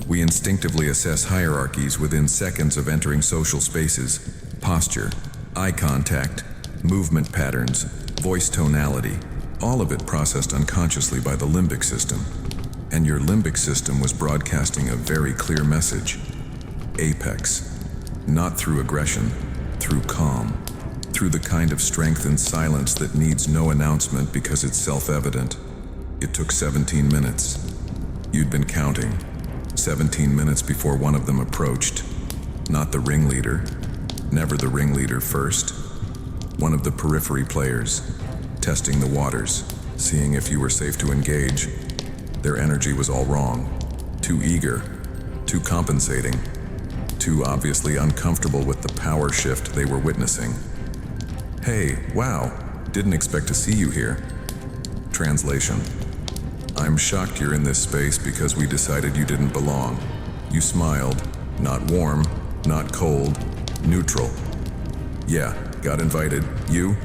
We instinctively assess hierarchies within seconds of entering social spaces. Posture, eye contact, movement patterns, voice tonality, all of it processed unconsciously by the limbic system. And your limbic system was broadcasting a very clear message. Apex. Not through aggression, through calm. Through the kind of strength and silence that needs no announcement because it's self-evident. It took 17 minutes. You'd been counting. 17 minutes before one of them approached. Not the ringleader. Never the ringleader first. One of the periphery players. Testing the waters. Seeing if you were safe to engage. Their energy was all wrong. Too eager. Too compensating. Too obviously uncomfortable with the power shift they were witnessing. Hey, wow, didn't expect to see you here. Translation. I'm shocked you're in this space because we decided you didn't belong. You smiled, not warm, not cold, neutral. Yeah, got invited. You?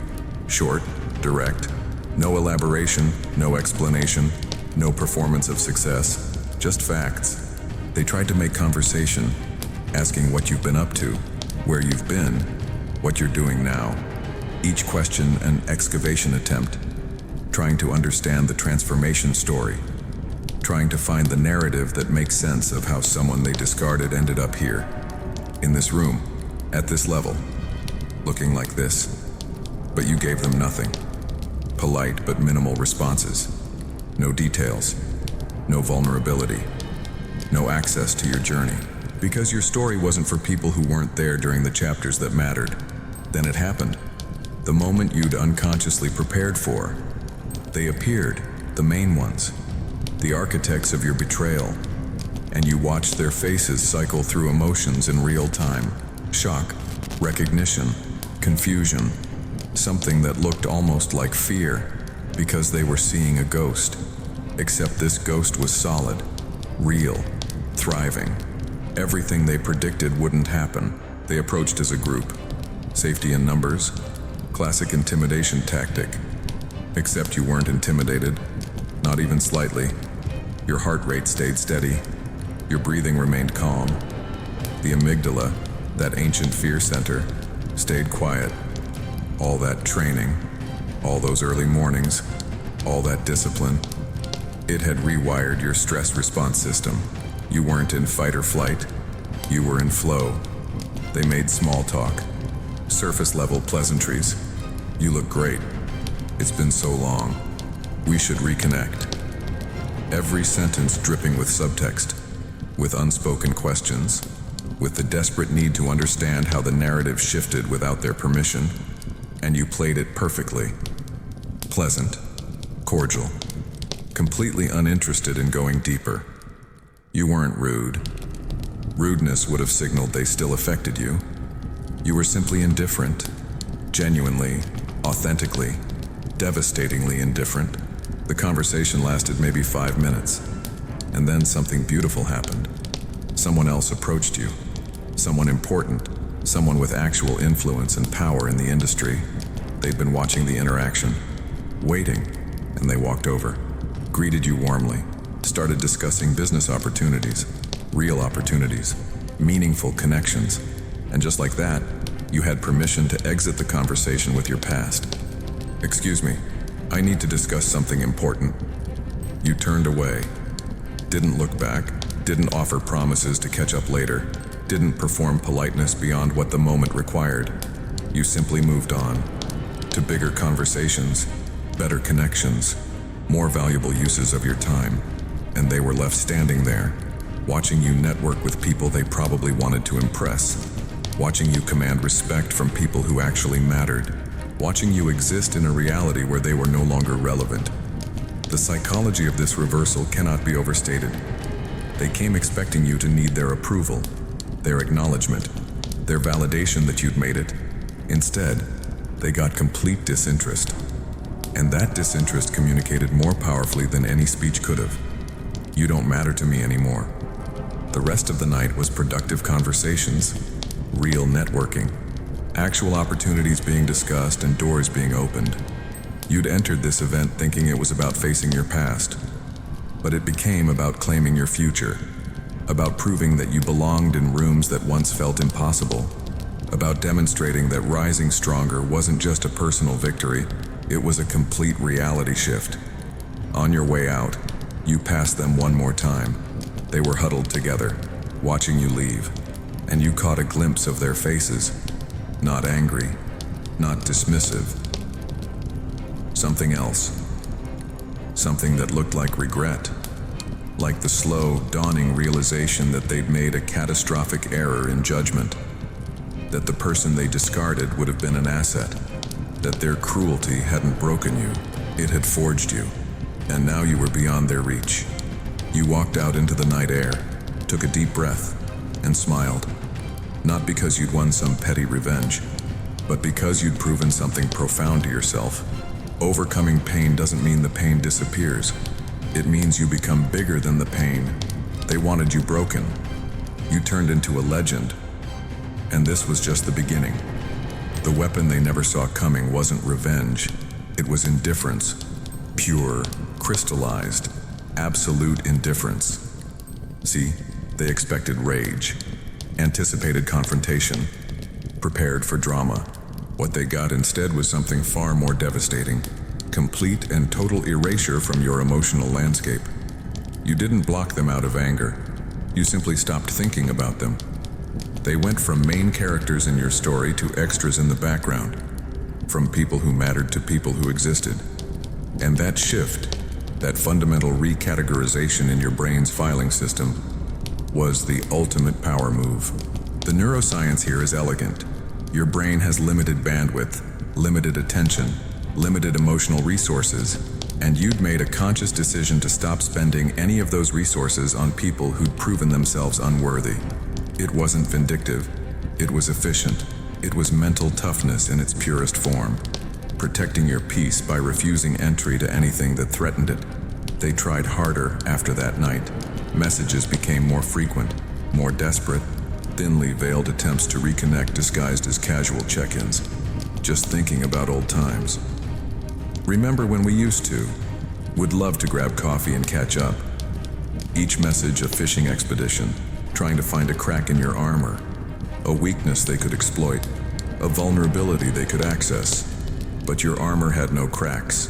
Short, direct. No elaboration, no explanation, no performance of success, just facts. They tried to make conversation, asking what you've been up to, where you've been, what you're doing now. Each question an excavation attempt, trying to understand the transformation story, trying to find the narrative that makes sense of how someone they discarded ended up here, in this room, at this level, looking like this. But you gave them nothing. Polite but minimal responses. No details. No vulnerability. No access to your journey. Because your story wasn't for people who weren't there during the chapters that mattered. Then it happened. The moment you'd unconsciously prepared for. They appeared, the main ones. The architects of your betrayal. And you watched their faces cycle through emotions in real time. Shock, recognition, confusion. Something that looked almost like fear, because they were seeing a ghost. Except this ghost was solid, real, thriving. Everything they predicted wouldn't happen. They approached as a group. Safety in numbers. Classic intimidation tactic. Except you weren't intimidated. Not even slightly. Your heart rate stayed steady. Your breathing remained calm. The amygdala, that ancient fear center, stayed quiet. All that training, all those early mornings, all that discipline, it had rewired your stress response system. You weren't in fight or flight, you were in flow. They made small talk, surface level pleasantries. You look great. It's been so long. We should reconnect. Every sentence dripping with subtext, with unspoken questions, with the desperate need to understand how the narrative shifted without their permission. And you played it perfectly. Pleasant, cordial, completely uninterested in going deeper. You weren't rude. Rudeness would have signaled they still affected you. You were simply indifferent, genuinely, authentically, devastatingly indifferent. The conversation lasted maybe 5 minutes, and then something beautiful happened. Someone else approached you, someone important, someone with actual influence and power in the industry. They'd been watching the interaction, waiting, and they walked over, greeted you warmly, started discussing business opportunities, real opportunities, meaningful connections, and just like that, you had permission to exit the conversation with your past. Excuse me, I need to discuss something important. You turned away, didn't look back, didn't offer promises to catch up later, didn't perform politeness beyond what the moment required. You simply moved on to bigger conversations, better connections, more valuable uses of your time, and they were left standing there, watching you network with people they probably wanted to impress, watching you command respect from people who actually mattered, watching you exist in a reality where they were no longer relevant. The psychology of this reversal cannot be overstated. They came expecting you to need their approval, their acknowledgement, their validation that you'd made it. Instead, they got complete disinterest. And that disinterest communicated more powerfully than any speech could have. You don't matter to me anymore. The rest of the night was productive conversations, real networking, actual opportunities being discussed and doors being opened. You'd entered this event thinking it was about facing your past, but it became about claiming your future. About proving that you belonged in rooms that once felt impossible. About demonstrating that rising stronger wasn't just a personal victory, it was a complete reality shift. On your way out, you passed them one more time. They were huddled together, watching you leave, and you caught a glimpse of their faces. Not angry, not dismissive. Something else. Something that looked like regret. Like the slow, dawning realization that they'd made a catastrophic error in judgment. That the person they discarded would have been an asset. That their cruelty hadn't broken you, it had forged you. And now you were beyond their reach. You walked out into the night air, took a deep breath, and smiled. Not because you'd won some petty revenge, but because you'd proven something profound to yourself. Overcoming pain doesn't mean the pain disappears. It means you become bigger than the pain. They wanted you broken. You turned into a legend. And this was just the beginning. The weapon they never saw coming wasn't revenge. It was indifference. Pure, crystallized, absolute indifference. See, they expected rage, anticipated confrontation, prepared for drama. What they got instead was something far more devastating. Complete and total erasure from your emotional landscape. You didn't block them out of anger. You simply stopped thinking about them. They went from main characters in your story to extras in the background, from people who mattered to people who existed. And that shift, that fundamental recategorization in your brain's filing system, was the ultimate power move. The neuroscience here is elegant. Your brain has limited bandwidth, limited attention, limited emotional resources, and you'd made a conscious decision to stop spending any of those resources on people who'd proven themselves unworthy. It wasn't vindictive. It was efficient. It was mental toughness in its purest form, protecting your peace by refusing entry to anything that threatened it. They tried harder after that night. Messages became more frequent, more desperate, thinly veiled attempts to reconnect disguised as casual check-ins. Just thinking about old times. Remember when we used to? Would love to grab coffee and catch up. Each message a fishing expedition, trying to find a crack in your armor, a weakness they could exploit, a vulnerability they could access. But your armor had no cracks,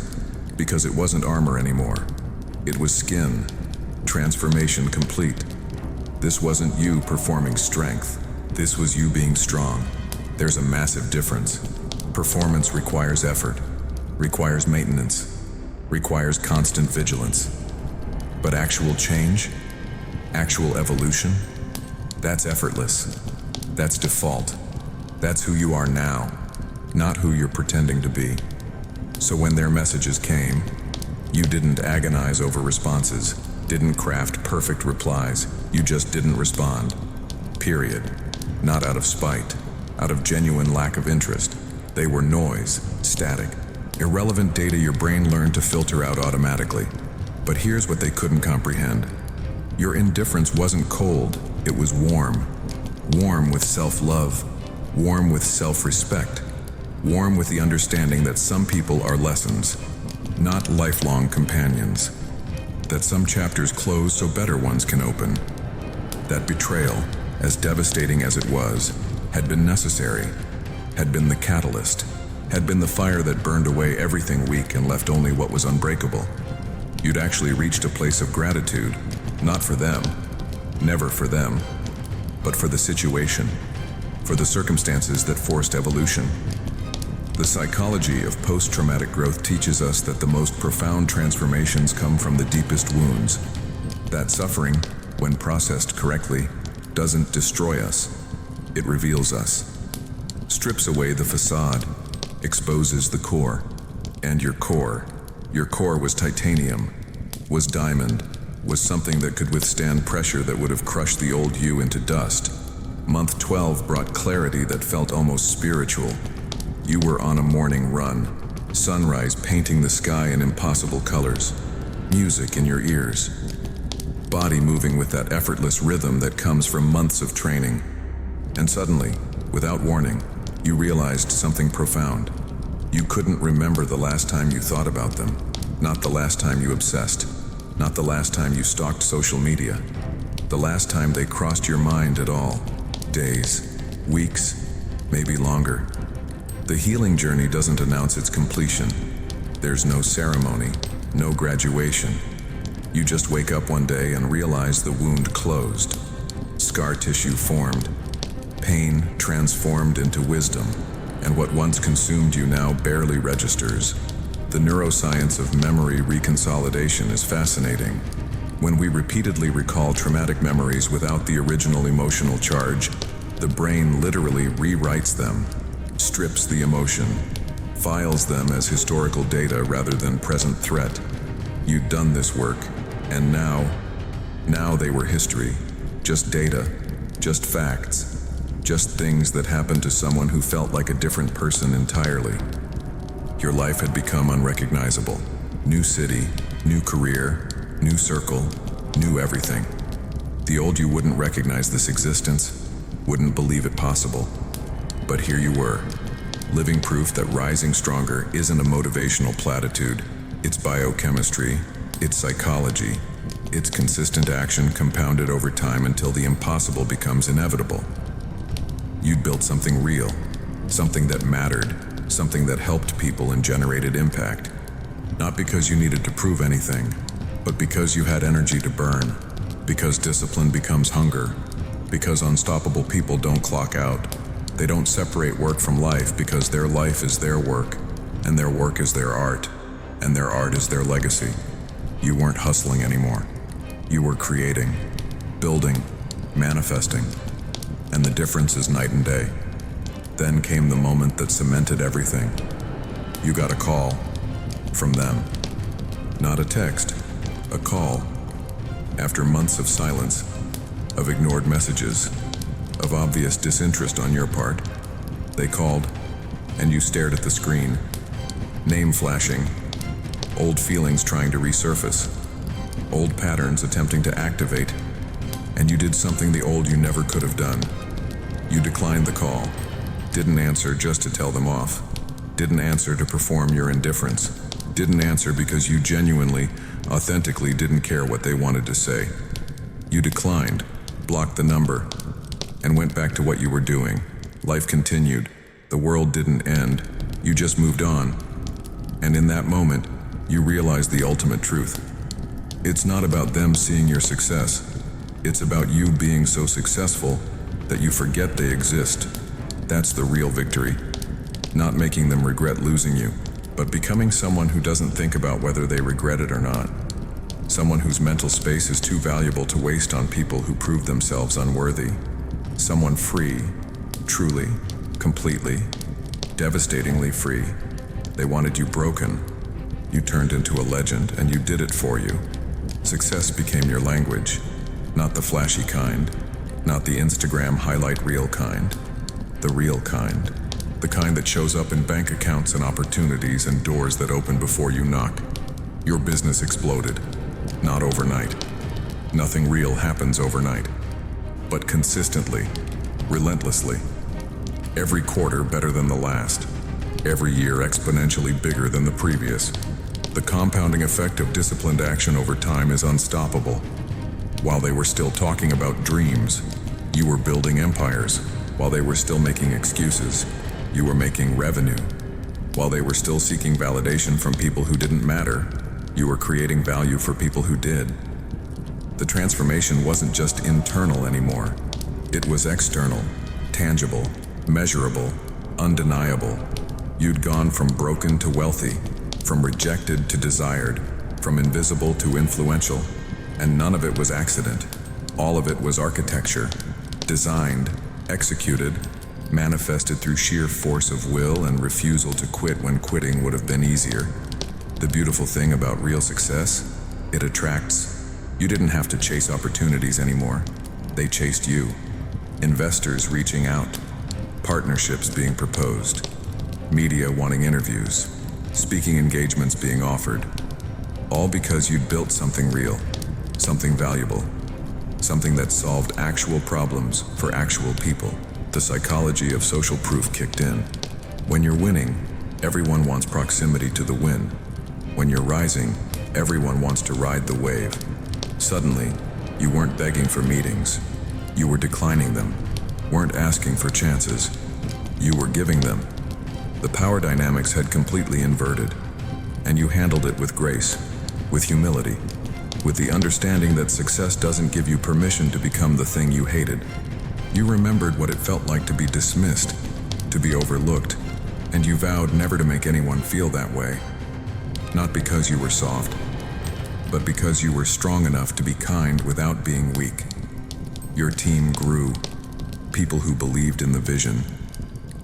because it wasn't armor anymore. It was skin, transformation complete. This wasn't you performing strength. This was you being strong. There's a massive difference. Performance requires effort, requires maintenance, requires constant vigilance. But actual change, actual evolution, that's effortless. That's default. That's who you are now, not who you're pretending to be. So when their messages came, you didn't agonize over responses, didn't craft perfect replies. You just didn't respond. Period. Not out of spite, out of genuine lack of interest. They were noise, static, irrelevant data your brain learned to filter out automatically. But here's what they couldn't comprehend. Your indifference wasn't cold, it was warm. Warm with self-love, warm with self-respect, warm with the understanding that some people are lessons, not lifelong companions. That some chapters close so better ones can open. That betrayal, as devastating as it was, had been necessary, had been the catalyst, had been the fire that burned away everything weak and left only what was unbreakable. You'd actually reached a place of gratitude, not for them, never for them, but for the situation, for the circumstances that forced evolution. The psychology of post-traumatic growth teaches us that the most profound transformations come from the deepest wounds. That suffering, when processed correctly, doesn't destroy us. It reveals us. Strips away the facade, exposes the core. And your core was titanium, was diamond, was something that could withstand pressure that would have crushed the old you into dust. Month 12 brought clarity that felt almost spiritual. You were on a morning run, sunrise painting the sky in impossible colors, music in your ears, body moving with that effortless rhythm that comes from months of training. And suddenly, without warning, you realized something profound. You couldn't remember the last time you thought about them, not the last time you obsessed, not the last time you stalked social media, the last time they crossed your mind at all. Days, weeks, maybe longer. The healing journey doesn't announce its completion. There's no ceremony, no graduation. You just wake up one day and realize the wound closed. Scar tissue formed. Pain transformed into wisdom. And what once consumed you now barely registers. The neuroscience of memory reconsolidation is fascinating. When we repeatedly recall traumatic memories without the original emotional charge, the brain literally rewrites them. Strips the emotion, files them as historical data rather than present threat. You'd done this work, and now they were history. Just data, just facts, just things that happened to someone who felt like a different person entirely. Your life had become unrecognizable. New city, new career, new circle, new everything. The old you wouldn't recognize this existence, wouldn't believe it possible. But here you were, living proof that rising stronger isn't a motivational platitude. It's biochemistry, it's psychology, it's consistent action compounded over time until the impossible becomes inevitable. You'd built something real, something that mattered, something that helped people and generated impact. Not because you needed to prove anything, but because you had energy to burn, because discipline becomes hunger, because unstoppable people don't clock out. They don't separate work from life because their life is their work, and their work is their art, and their art is their legacy. You weren't hustling anymore. You were creating, building, manifesting, and the difference is night and day. Then came the moment that cemented everything. You got a call from them. Not a text, a call. After months of silence, of ignored messages, of obvious disinterest on your part, they called, and you stared at the screen. Name flashing, old feelings trying to resurface, old patterns attempting to activate, and you did something the old you never could have done. You declined the call, didn't answer just to tell them off, didn't answer to perform your indifference, didn't answer because you genuinely, authentically didn't care what they wanted to say. You declined, blocked the number, and went back to what you were doing. Life continued. The world didn't end. You just moved on. And in that moment, you realized the ultimate truth. It's not about them seeing your success. It's about you being so successful that you forget they exist. That's the real victory. Not making them regret losing you, but becoming someone who doesn't think about whether they regret it or not. Someone whose mental space is too valuable to waste on people who prove themselves unworthy. Someone free, truly, completely, devastatingly free. They wanted you broken. You turned into a legend, and you did it for you. Success became your language, not the flashy kind, not the Instagram highlight reel kind, the real kind. The kind that shows up in bank accounts and opportunities and doors that open before you knock. Your business exploded. Not overnight. Nothing real happens overnight. But consistently, relentlessly. Every quarter better than the last. Every year exponentially bigger than the previous. The compounding effect of disciplined action over time is unstoppable. While they were still talking about dreams, you were building empires. While they were still making excuses, you were making revenue. While they were still seeking validation from people who didn't matter, you were creating value for people who did. The transformation wasn't just internal anymore. It was external, tangible, measurable, undeniable. You'd gone from broken to wealthy, from rejected to desired, from invisible to influential, and none of it was accident. All of it was architecture, designed, executed, manifested through sheer force of will and refusal to quit when quitting would have been easier. The beautiful thing about real success, it attracts. You didn't have to chase opportunities anymore. They chased you. Investors reaching out, partnerships being proposed, media wanting interviews, speaking engagements being offered, all because you'd built something real, something valuable, something that solved actual problems for actual people. The psychology of social proof kicked in. When you're winning, everyone wants proximity to the win. When you're rising, everyone wants to ride the wave. Suddenly, you weren't begging for meetings. You were declining them. Weren't asking for chances. You were giving them. The power dynamics had completely inverted, and you handled it with grace, with humility, with the understanding that success doesn't give you permission to become the thing you hated. You remembered what it felt like to be dismissed, to be overlooked, and you vowed never to make anyone feel that way. Not because you were soft, but because you were strong enough to be kind without being weak. Your team grew. People who believed in the vision.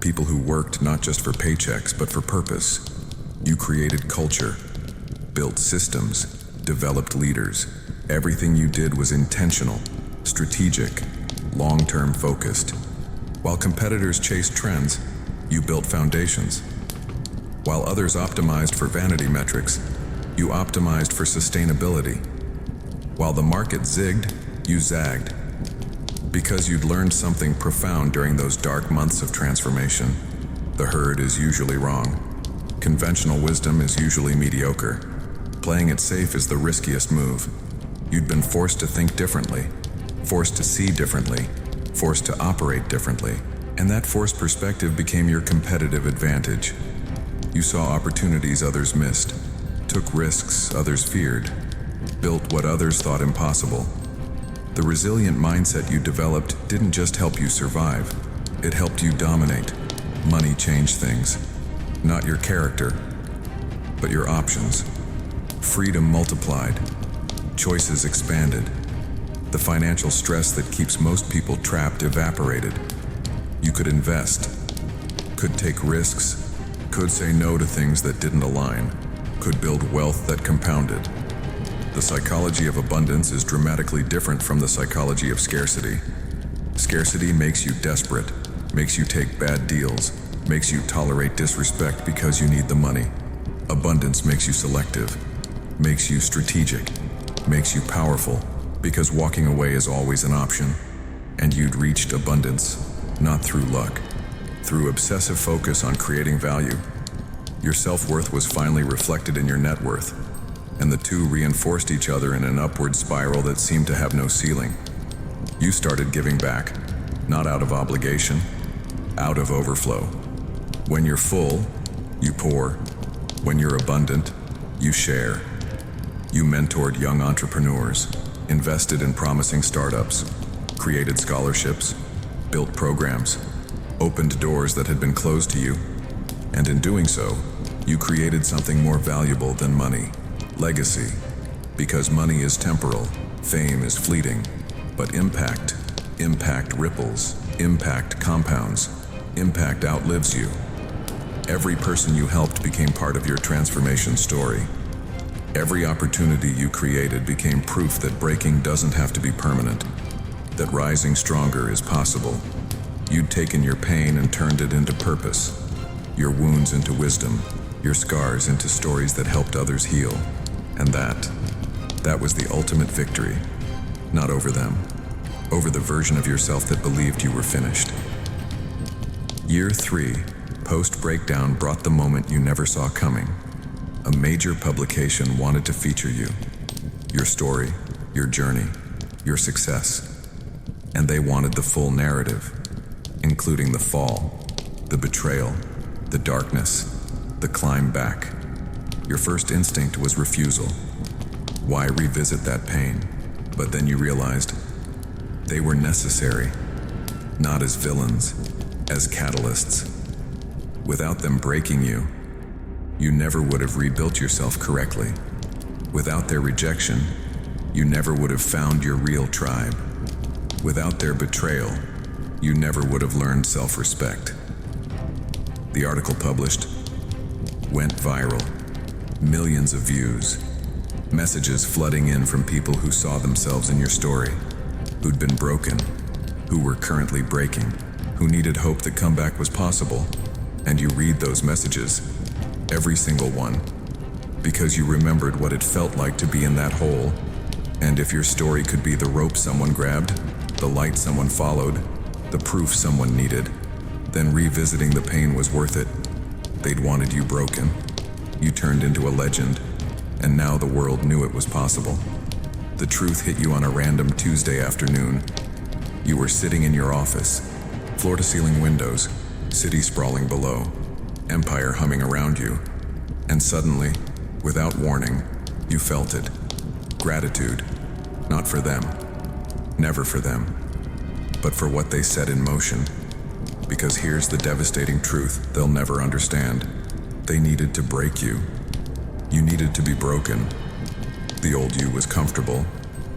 People who worked not just for paychecks, but for purpose. You created culture, built systems, developed leaders. Everything you did was intentional, strategic, long-term focused. While competitors chased trends, you built foundations. While others optimized for vanity metrics, you optimized for sustainability. While the market zigged, you zagged. Because you'd learned something profound during those dark months of transformation. The herd is usually wrong. Conventional wisdom is usually mediocre. Playing it safe is the riskiest move. You'd been forced to think differently, forced to see differently, forced to operate differently, and that forced perspective became your competitive advantage. You saw opportunities others missed, took risks others feared, built what others thought impossible. The resilient mindset you developed didn't just help you survive, it helped you dominate. Money changed things. Not your character, but your options. Freedom multiplied. Choices expanded. The financial stress that keeps most people trapped evaporated. You could invest, could take risks, could say no to things that didn't align, could build wealth that compounded. The psychology of abundance is dramatically different from the psychology of scarcity. Scarcity makes you desperate, makes you take bad deals, makes you tolerate disrespect because you need the money. Abundance makes you selective, makes you strategic, makes you powerful, because walking away is always an option. And you'd reached abundance, not through luck, through obsessive focus on creating value. Your self-worth was finally reflected in your net worth, and the two reinforced each other in an upward spiral that seemed to have no ceiling. You started giving back, not out of obligation, out of overflow. When you're full, you pour. When you're abundant, you share. You mentored young entrepreneurs, invested in promising startups, created scholarships, built programs, opened doors that had been closed to you, and in doing so, you created something more valuable than money: legacy. Because money is temporal, fame is fleeting, but impact ripples, impact compounds, impact outlives you. Every person you helped became part of your transformation story. Every opportunity you created became proof that breaking doesn't have to be permanent, that rising stronger is possible. You'd taken your pain and turned it into purpose, your wounds into wisdom, your scars into stories that helped others heal. And that was the ultimate victory. Not over them, over the version of yourself that believed you were finished. Year 3, post-breakdown, brought the moment you never saw coming. A major publication wanted to feature you, your story, your journey, your success. And they wanted the full narrative, including the fall, the betrayal, the darkness, the climb back. Your first instinct was refusal. Why revisit that pain? But then you realized they were necessary, not as villains, as catalysts. Without them breaking you, you never would have rebuilt yourself correctly. Without their rejection, you never would have found your real tribe. Without their betrayal, you never would have learned self-respect. The article published went viral. Millions of views. Messages flooding in from people who saw themselves in your story, who'd been broken, who were currently breaking, who needed hope that comeback was possible. And you read those messages, every single one, because you remembered what it felt like to be in that hole. And if your story could be the rope someone grabbed, the light someone followed, the proof someone needed, then revisiting the pain was worth it. They'd wanted you broken. You turned into a legend, and now the world knew it was possible. The truth hit you on a random Tuesday afternoon. You were sitting in your office, floor-to-ceiling windows, city sprawling below, empire humming around you, and suddenly, without warning, you felt it. Gratitude, not for them, never for them, but for what they set in motion. Because here's the devastating truth they'll never understand. They needed to break you. You needed to be broken. The old you was comfortable,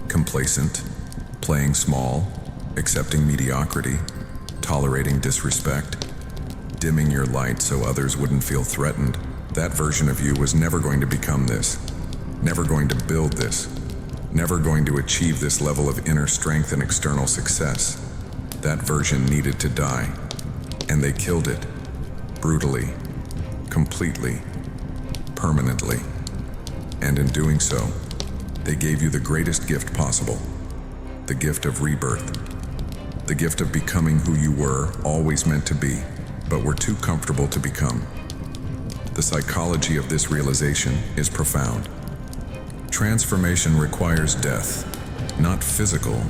complacent, playing small, accepting mediocrity, tolerating disrespect, dimming your light so others wouldn't feel threatened. That version of you was never going to become this, never going to build this, never going to achieve this level of inner strength and external success. That version needed to die, and they killed it, brutally, completely, permanently. And in doing so, they gave you the greatest gift possible, the gift of rebirth, the gift of becoming who you were always meant to be, but were too comfortable to become. The psychology of this realization is profound. Transformation requires death, not physical,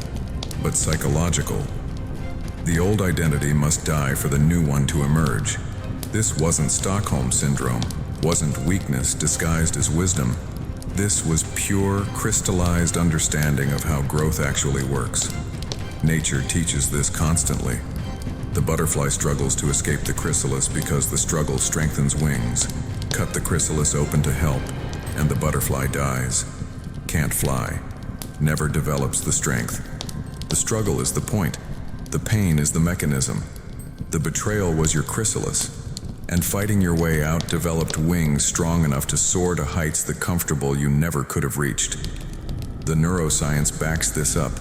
but psychological. The old identity must die for the new one to emerge. This wasn't Stockholm Syndrome, wasn't weakness disguised as wisdom. This was pure, crystallized understanding of how growth actually works. Nature teaches this constantly. The butterfly struggles to escape the chrysalis because the struggle strengthens wings. Cut the chrysalis open to help, and the butterfly dies. Can't fly. Never develops the strength. The struggle is the point. The pain is the mechanism. The betrayal was your chrysalis, and fighting your way out developed wings strong enough to soar to heights the comfortable you never could have reached. The neuroscience backs this up.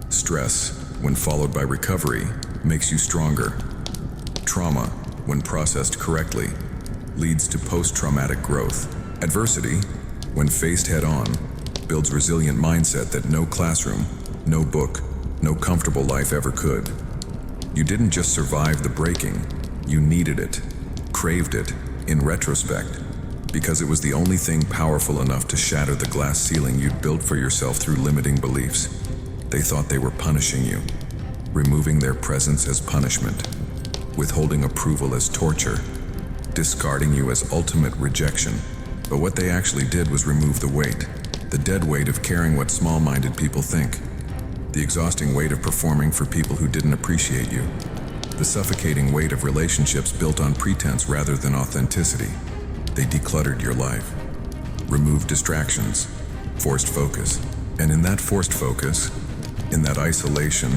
Stress, when followed by recovery, makes you stronger. Trauma, when processed correctly, leads to post-traumatic growth. Adversity, when faced head-on, builds resilient mindset that no classroom, no book, no comfortable life ever could. You didn't just survive the breaking, you needed it, craved it, in retrospect, because it was the only thing powerful enough to shatter the glass ceiling you'd built for yourself through limiting beliefs. They thought they were punishing you, removing their presence as punishment, withholding approval as torture, discarding you as ultimate rejection. But what they actually did was remove the weight, the dead weight of caring what small-minded people think, the exhausting weight of performing for people who didn't appreciate you, the suffocating weight of relationships built on pretense rather than authenticity. They decluttered your life, removed distractions, forced focus. And in that forced focus, in that isolation,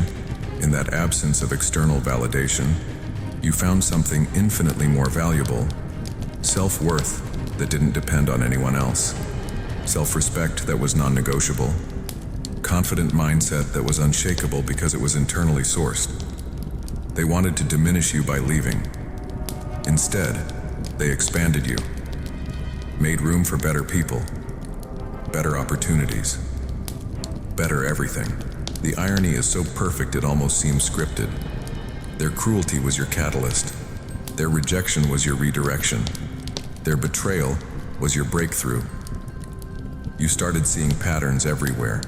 in that absence of external validation, you found something infinitely more valuable: self-worth that didn't depend on anyone else, self-respect that was non-negotiable, confident mindset that was unshakable because it was internally sourced. They wanted to diminish you by leaving. Instead, they expanded you, made room for better people, better opportunities, better everything. The irony is so perfect it almost seems scripted. Their cruelty was your catalyst. Their rejection was your redirection. Their betrayal was your breakthrough. You started seeing patterns everywhere.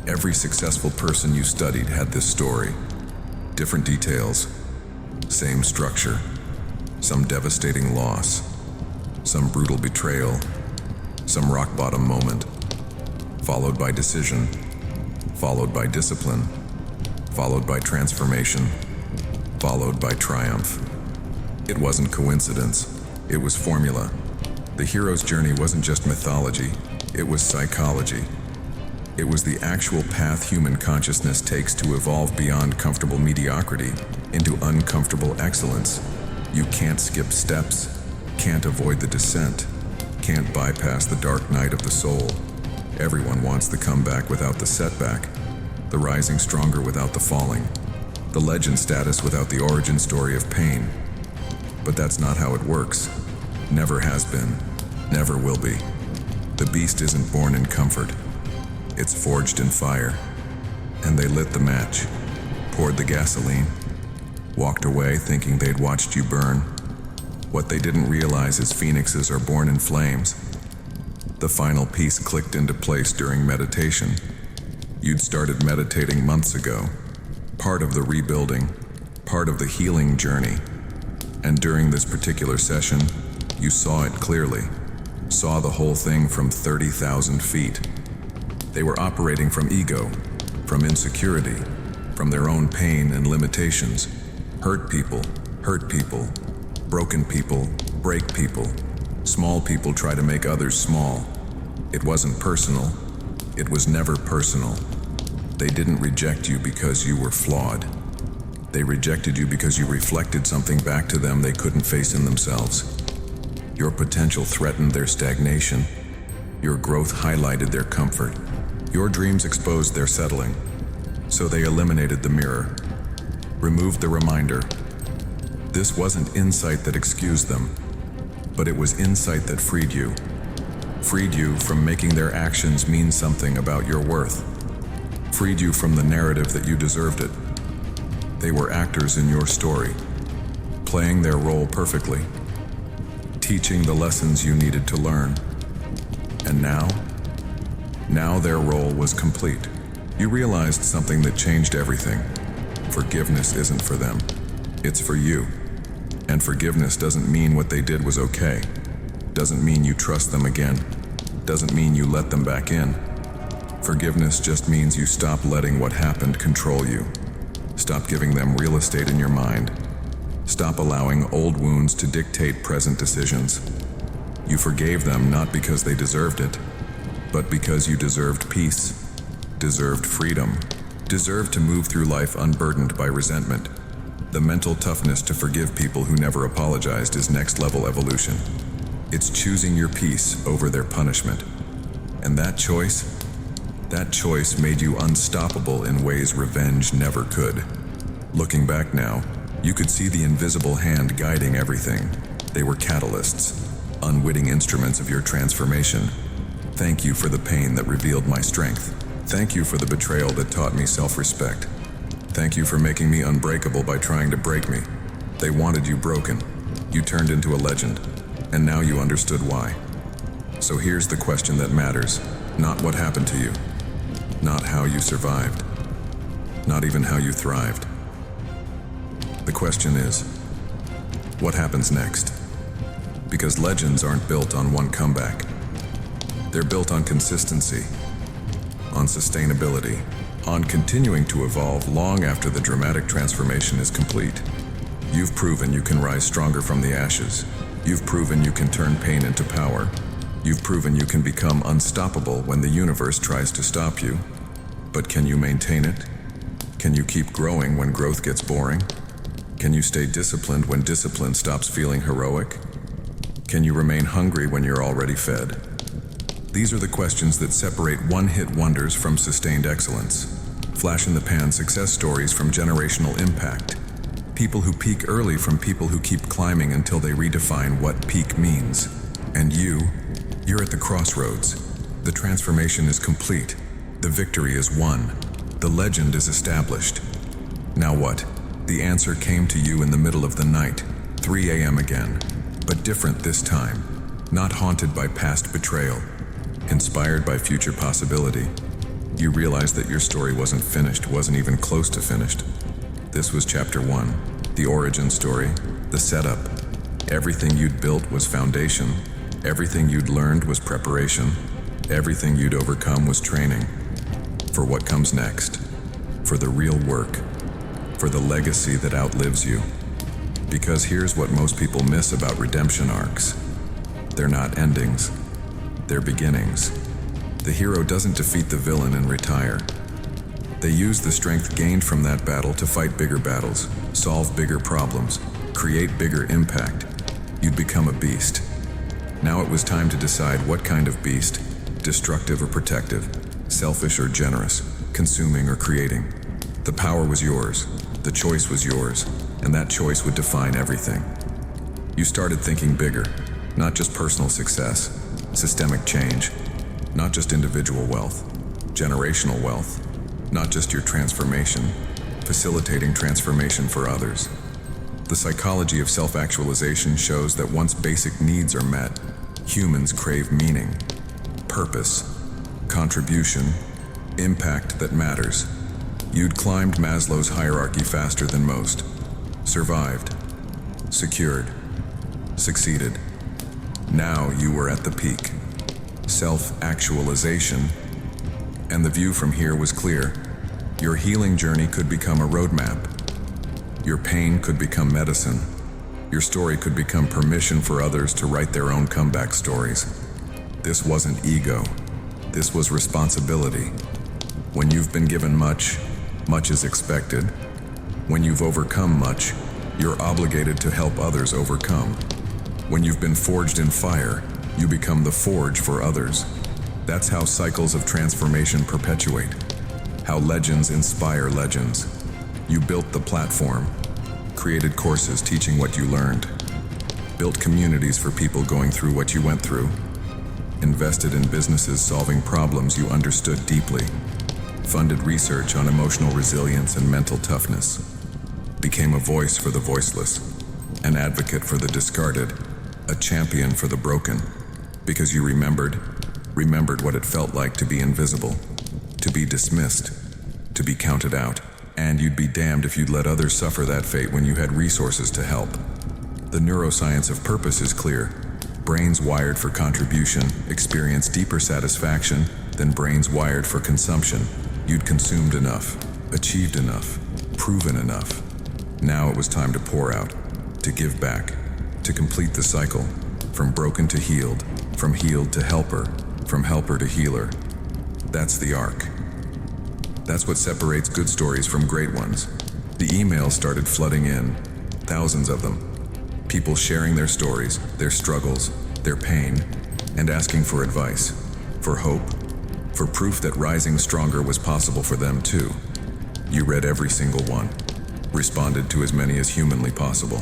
Every successful person you studied had this story. Different details, same structure. Some devastating loss, some brutal betrayal, some rock-bottom moment, followed by decision, followed by discipline, followed by transformation, followed by triumph. It wasn't coincidence, it was formula. The hero's journey wasn't just mythology, it was psychology. It was the actual path human consciousness takes to evolve beyond comfortable mediocrity into uncomfortable excellence. You can't skip steps, can't avoid the descent, can't bypass the dark night of the soul. Everyone wants the comeback without the setback, the rising stronger without the falling, the legend status without the origin story of pain. But that's not how it works. Never has been, never will be. The beast isn't born in comfort. It's forged in fire. And they lit the match, poured the gasoline, walked away thinking they'd watched you burn. What they didn't realize is phoenixes are born in flames. The final piece clicked into place during meditation. You'd started meditating months ago, part of the rebuilding, part of the healing journey. And during this particular session, you saw it clearly, saw the whole thing from 30,000 feet. They were operating from ego, from insecurity, from their own pain and limitations. Hurt people, broken people, break people. Small people try to make others small. It wasn't personal. It was never personal. They didn't reject you because you were flawed. They rejected you because you reflected something back to them they couldn't face in themselves. Your potential threatened their stagnation. Your growth highlighted their comfort. Your dreams exposed their settling. So they eliminated the mirror, removed the reminder. This wasn't insight that excused them, but it was insight that freed you. Freed you from making their actions mean something about your worth. Freed you from the narrative that you deserved it. They were actors in your story, playing their role perfectly, teaching the lessons you needed to learn. And now their role was complete. You realized something that changed everything. Forgiveness isn't for them. It's for you. And forgiveness doesn't mean what they did was okay. Doesn't mean you trust them again. doesn't mean you let them back in. Forgiveness just means you stop letting what happened control you. Stop giving them real estate in your mind. Stop allowing old wounds to dictate present decisions. You forgave them not because they deserved it, but because you deserved peace, deserved freedom, deserved to move through life unburdened by resentment. The mental toughness to forgive people who never apologized is next-level evolution. It's choosing your peace over their punishment. And that choice made you unstoppable in ways revenge never could. Looking back now, you could see the invisible hand guiding everything. They were catalysts, unwitting instruments of your transformation. Thank you for the pain that revealed my strength. Thank you for the betrayal that taught me self-respect. Thank you for making me unbreakable by trying to break me. They wanted you broken. You turned into a legend, and now you understood why. So here's the question that matters. Not what happened to you. Not how you survived. Not even how you thrived. The question is, what happens next? Because legends aren't built on one comeback. They're built on consistency, on sustainability, on continuing to evolve long after the dramatic transformation is complete. You've proven you can rise stronger from the ashes. You've proven you can turn pain into power. You've proven you can become unstoppable when the universe tries to stop you. But can you maintain it? Can you keep growing when growth gets boring? Can you stay disciplined when discipline stops feeling heroic? Can you remain hungry when you're already fed? These are the questions that separate one-hit wonders from sustained excellence. Flash-in-the-pan success stories from generational impact. People who peak early from people who keep climbing until they redefine what peak means. And you're at the crossroads. The transformation is complete. The victory is won. The legend is established. Now what? The answer came to you in the middle of the night, 3 a.m. again, but different this time. Not haunted by past betrayal, inspired by future possibility. You realized that your story wasn't finished, wasn't even close to finished. This was chapter 1, the origin story, the setup. Everything you'd built was foundation. Everything you'd learned was preparation. Everything you'd overcome was training. For what comes next. For the real work. For the legacy that outlives you. Because here's what most people miss about redemption arcs. They're not endings. They're beginnings. The hero doesn't defeat the villain and retire. They use the strength gained from that battle to fight bigger battles, solve bigger problems, create bigger impact. You'd become a beast. Now it was time to decide what kind of beast, destructive or protective, selfish or generous, consuming or creating. The power was yours, the choice was yours, and that choice would define everything. You started thinking bigger, not just personal success, systemic change, not just individual wealth, generational wealth, not just your transformation, facilitating transformation for others. The psychology of self-actualization shows that once basic needs are met, humans crave meaning, purpose, contribution, impact that matters. You'd climbed Maslow's hierarchy faster than most, survived, secured, succeeded. Now you were at the peak, self-actualization, and the view from here was clear. Your healing journey could become a roadmap. Your pain could become medicine. Your story could become permission for others to write their own comeback stories. This wasn't ego. This was responsibility. When you've been given much, much is expected. When you've overcome much, you're obligated to help others overcome. When you've been forged in fire, you become the forge for others. That's how cycles of transformation perpetuate. How legends inspire legends. You built the platform, created courses teaching what you learned, built communities for people going through what you went through, invested in businesses solving problems you understood deeply, funded research on emotional resilience and mental toughness, became a voice for the voiceless, an advocate for the discarded, a champion for the broken, because you remembered what it felt like to be invisible, to be dismissed, to be counted out, and you'd be damned if you'd let others suffer that fate when you had resources to help. The neuroscience of purpose is clear. Brains wired for contribution experience deeper satisfaction than brains wired for consumption. You'd consumed enough, achieved enough, proven enough. Now it was time to pour out, to give back, to complete the cycle, from broken to healed, from healed to helper, from helper to healer. That's the arc. That's what separates good stories from great ones. The emails started flooding in, thousands of them. People sharing their stories, their struggles, their pain, and asking for advice, for hope, for proof that rising stronger was possible for them too. You read every single one, responded to as many as humanly possible,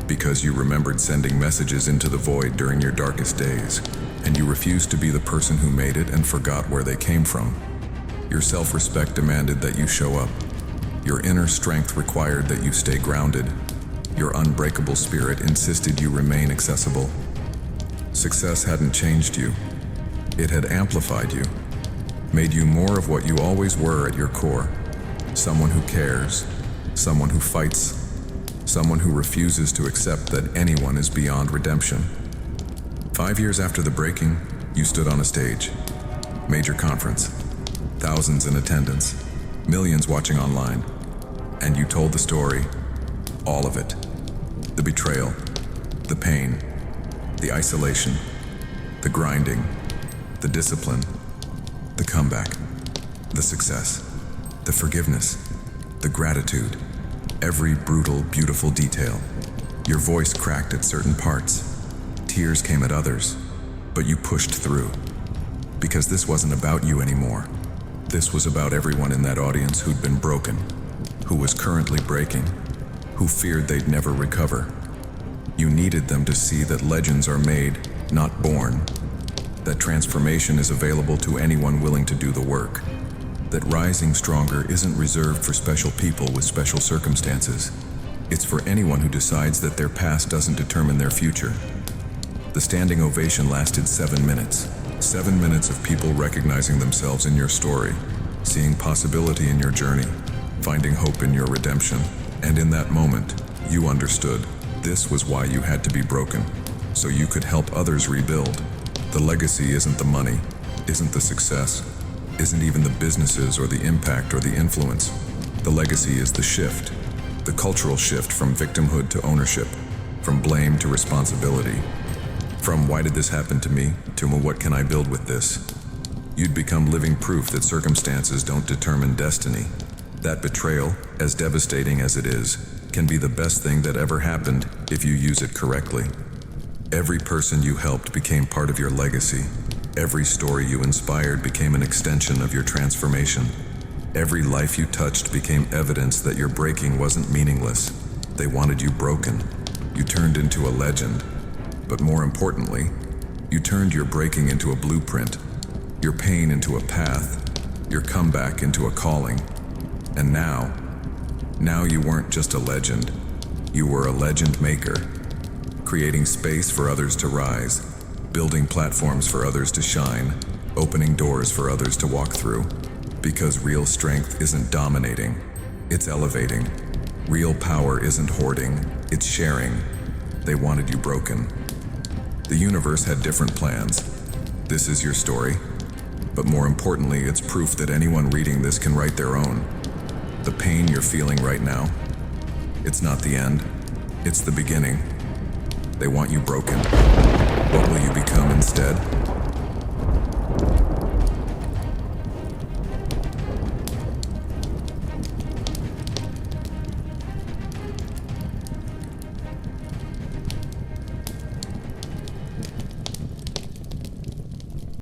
because you remembered sending messages into the void during your darkest days, and you refused to be the person who made it and forgot where they came from. Your self-respect demanded that you show up. Your inner strength required that you stay grounded. Your unbreakable spirit insisted you remain accessible. Success hadn't changed you. It had amplified you, made you more of what you always were at your core. Someone who cares, someone who fights, someone who refuses to accept that anyone is beyond redemption. 5 years after the breaking, you stood on a stage. Major conference. Thousands in attendance. Millions watching online. And you told the story. All of it. The betrayal. The pain. The isolation. The grinding. The discipline. The comeback. The success. The forgiveness. The gratitude. Every brutal, beautiful detail. Your voice cracked at certain parts. Tears came at others. But you pushed through. Because this wasn't about you anymore. This was about everyone in that audience who'd been broken, who was currently breaking, who feared they'd never recover. You needed them to see that legends are made, not born. That transformation is available to anyone willing to do the work. That rising stronger isn't reserved for special people with special circumstances. It's for anyone who decides that their past doesn't determine their future. The standing ovation lasted 7 minutes. 7 minutes of people recognizing themselves in your story, seeing possibility in your journey, finding hope in your redemption. And in that moment, you understood this was why you had to be broken, so you could help others rebuild. The legacy isn't the money, isn't the success, isn't even the businesses or the impact or the influence. The legacy is the shift, the cultural shift from victimhood to ownership, from blame to responsibility. From why did this happen to me, to what can I build with this? You'd become living proof that circumstances don't determine destiny. That betrayal, as devastating as it is, can be the best thing that ever happened if you use it correctly. Every person you helped became part of your legacy. Every story you inspired became an extension of your transformation. Every life you touched became evidence that your breaking wasn't meaningless. They wanted you broken. You turned into a legend. But more importantly, you turned your breaking into a blueprint, your pain into a path, your comeback into a calling. And now you weren't just a legend, you were a legend maker, creating space for others to rise, building platforms for others to shine, opening doors for others to walk through. Because real strength isn't dominating, it's elevating. Real power isn't hoarding, it's sharing. They wanted you broken. The universe had different plans. This is your story. But more importantly, it's proof that anyone reading this can write their own. The pain you're feeling right now, it's not the end. It's the beginning. They want you broken. What will you become instead?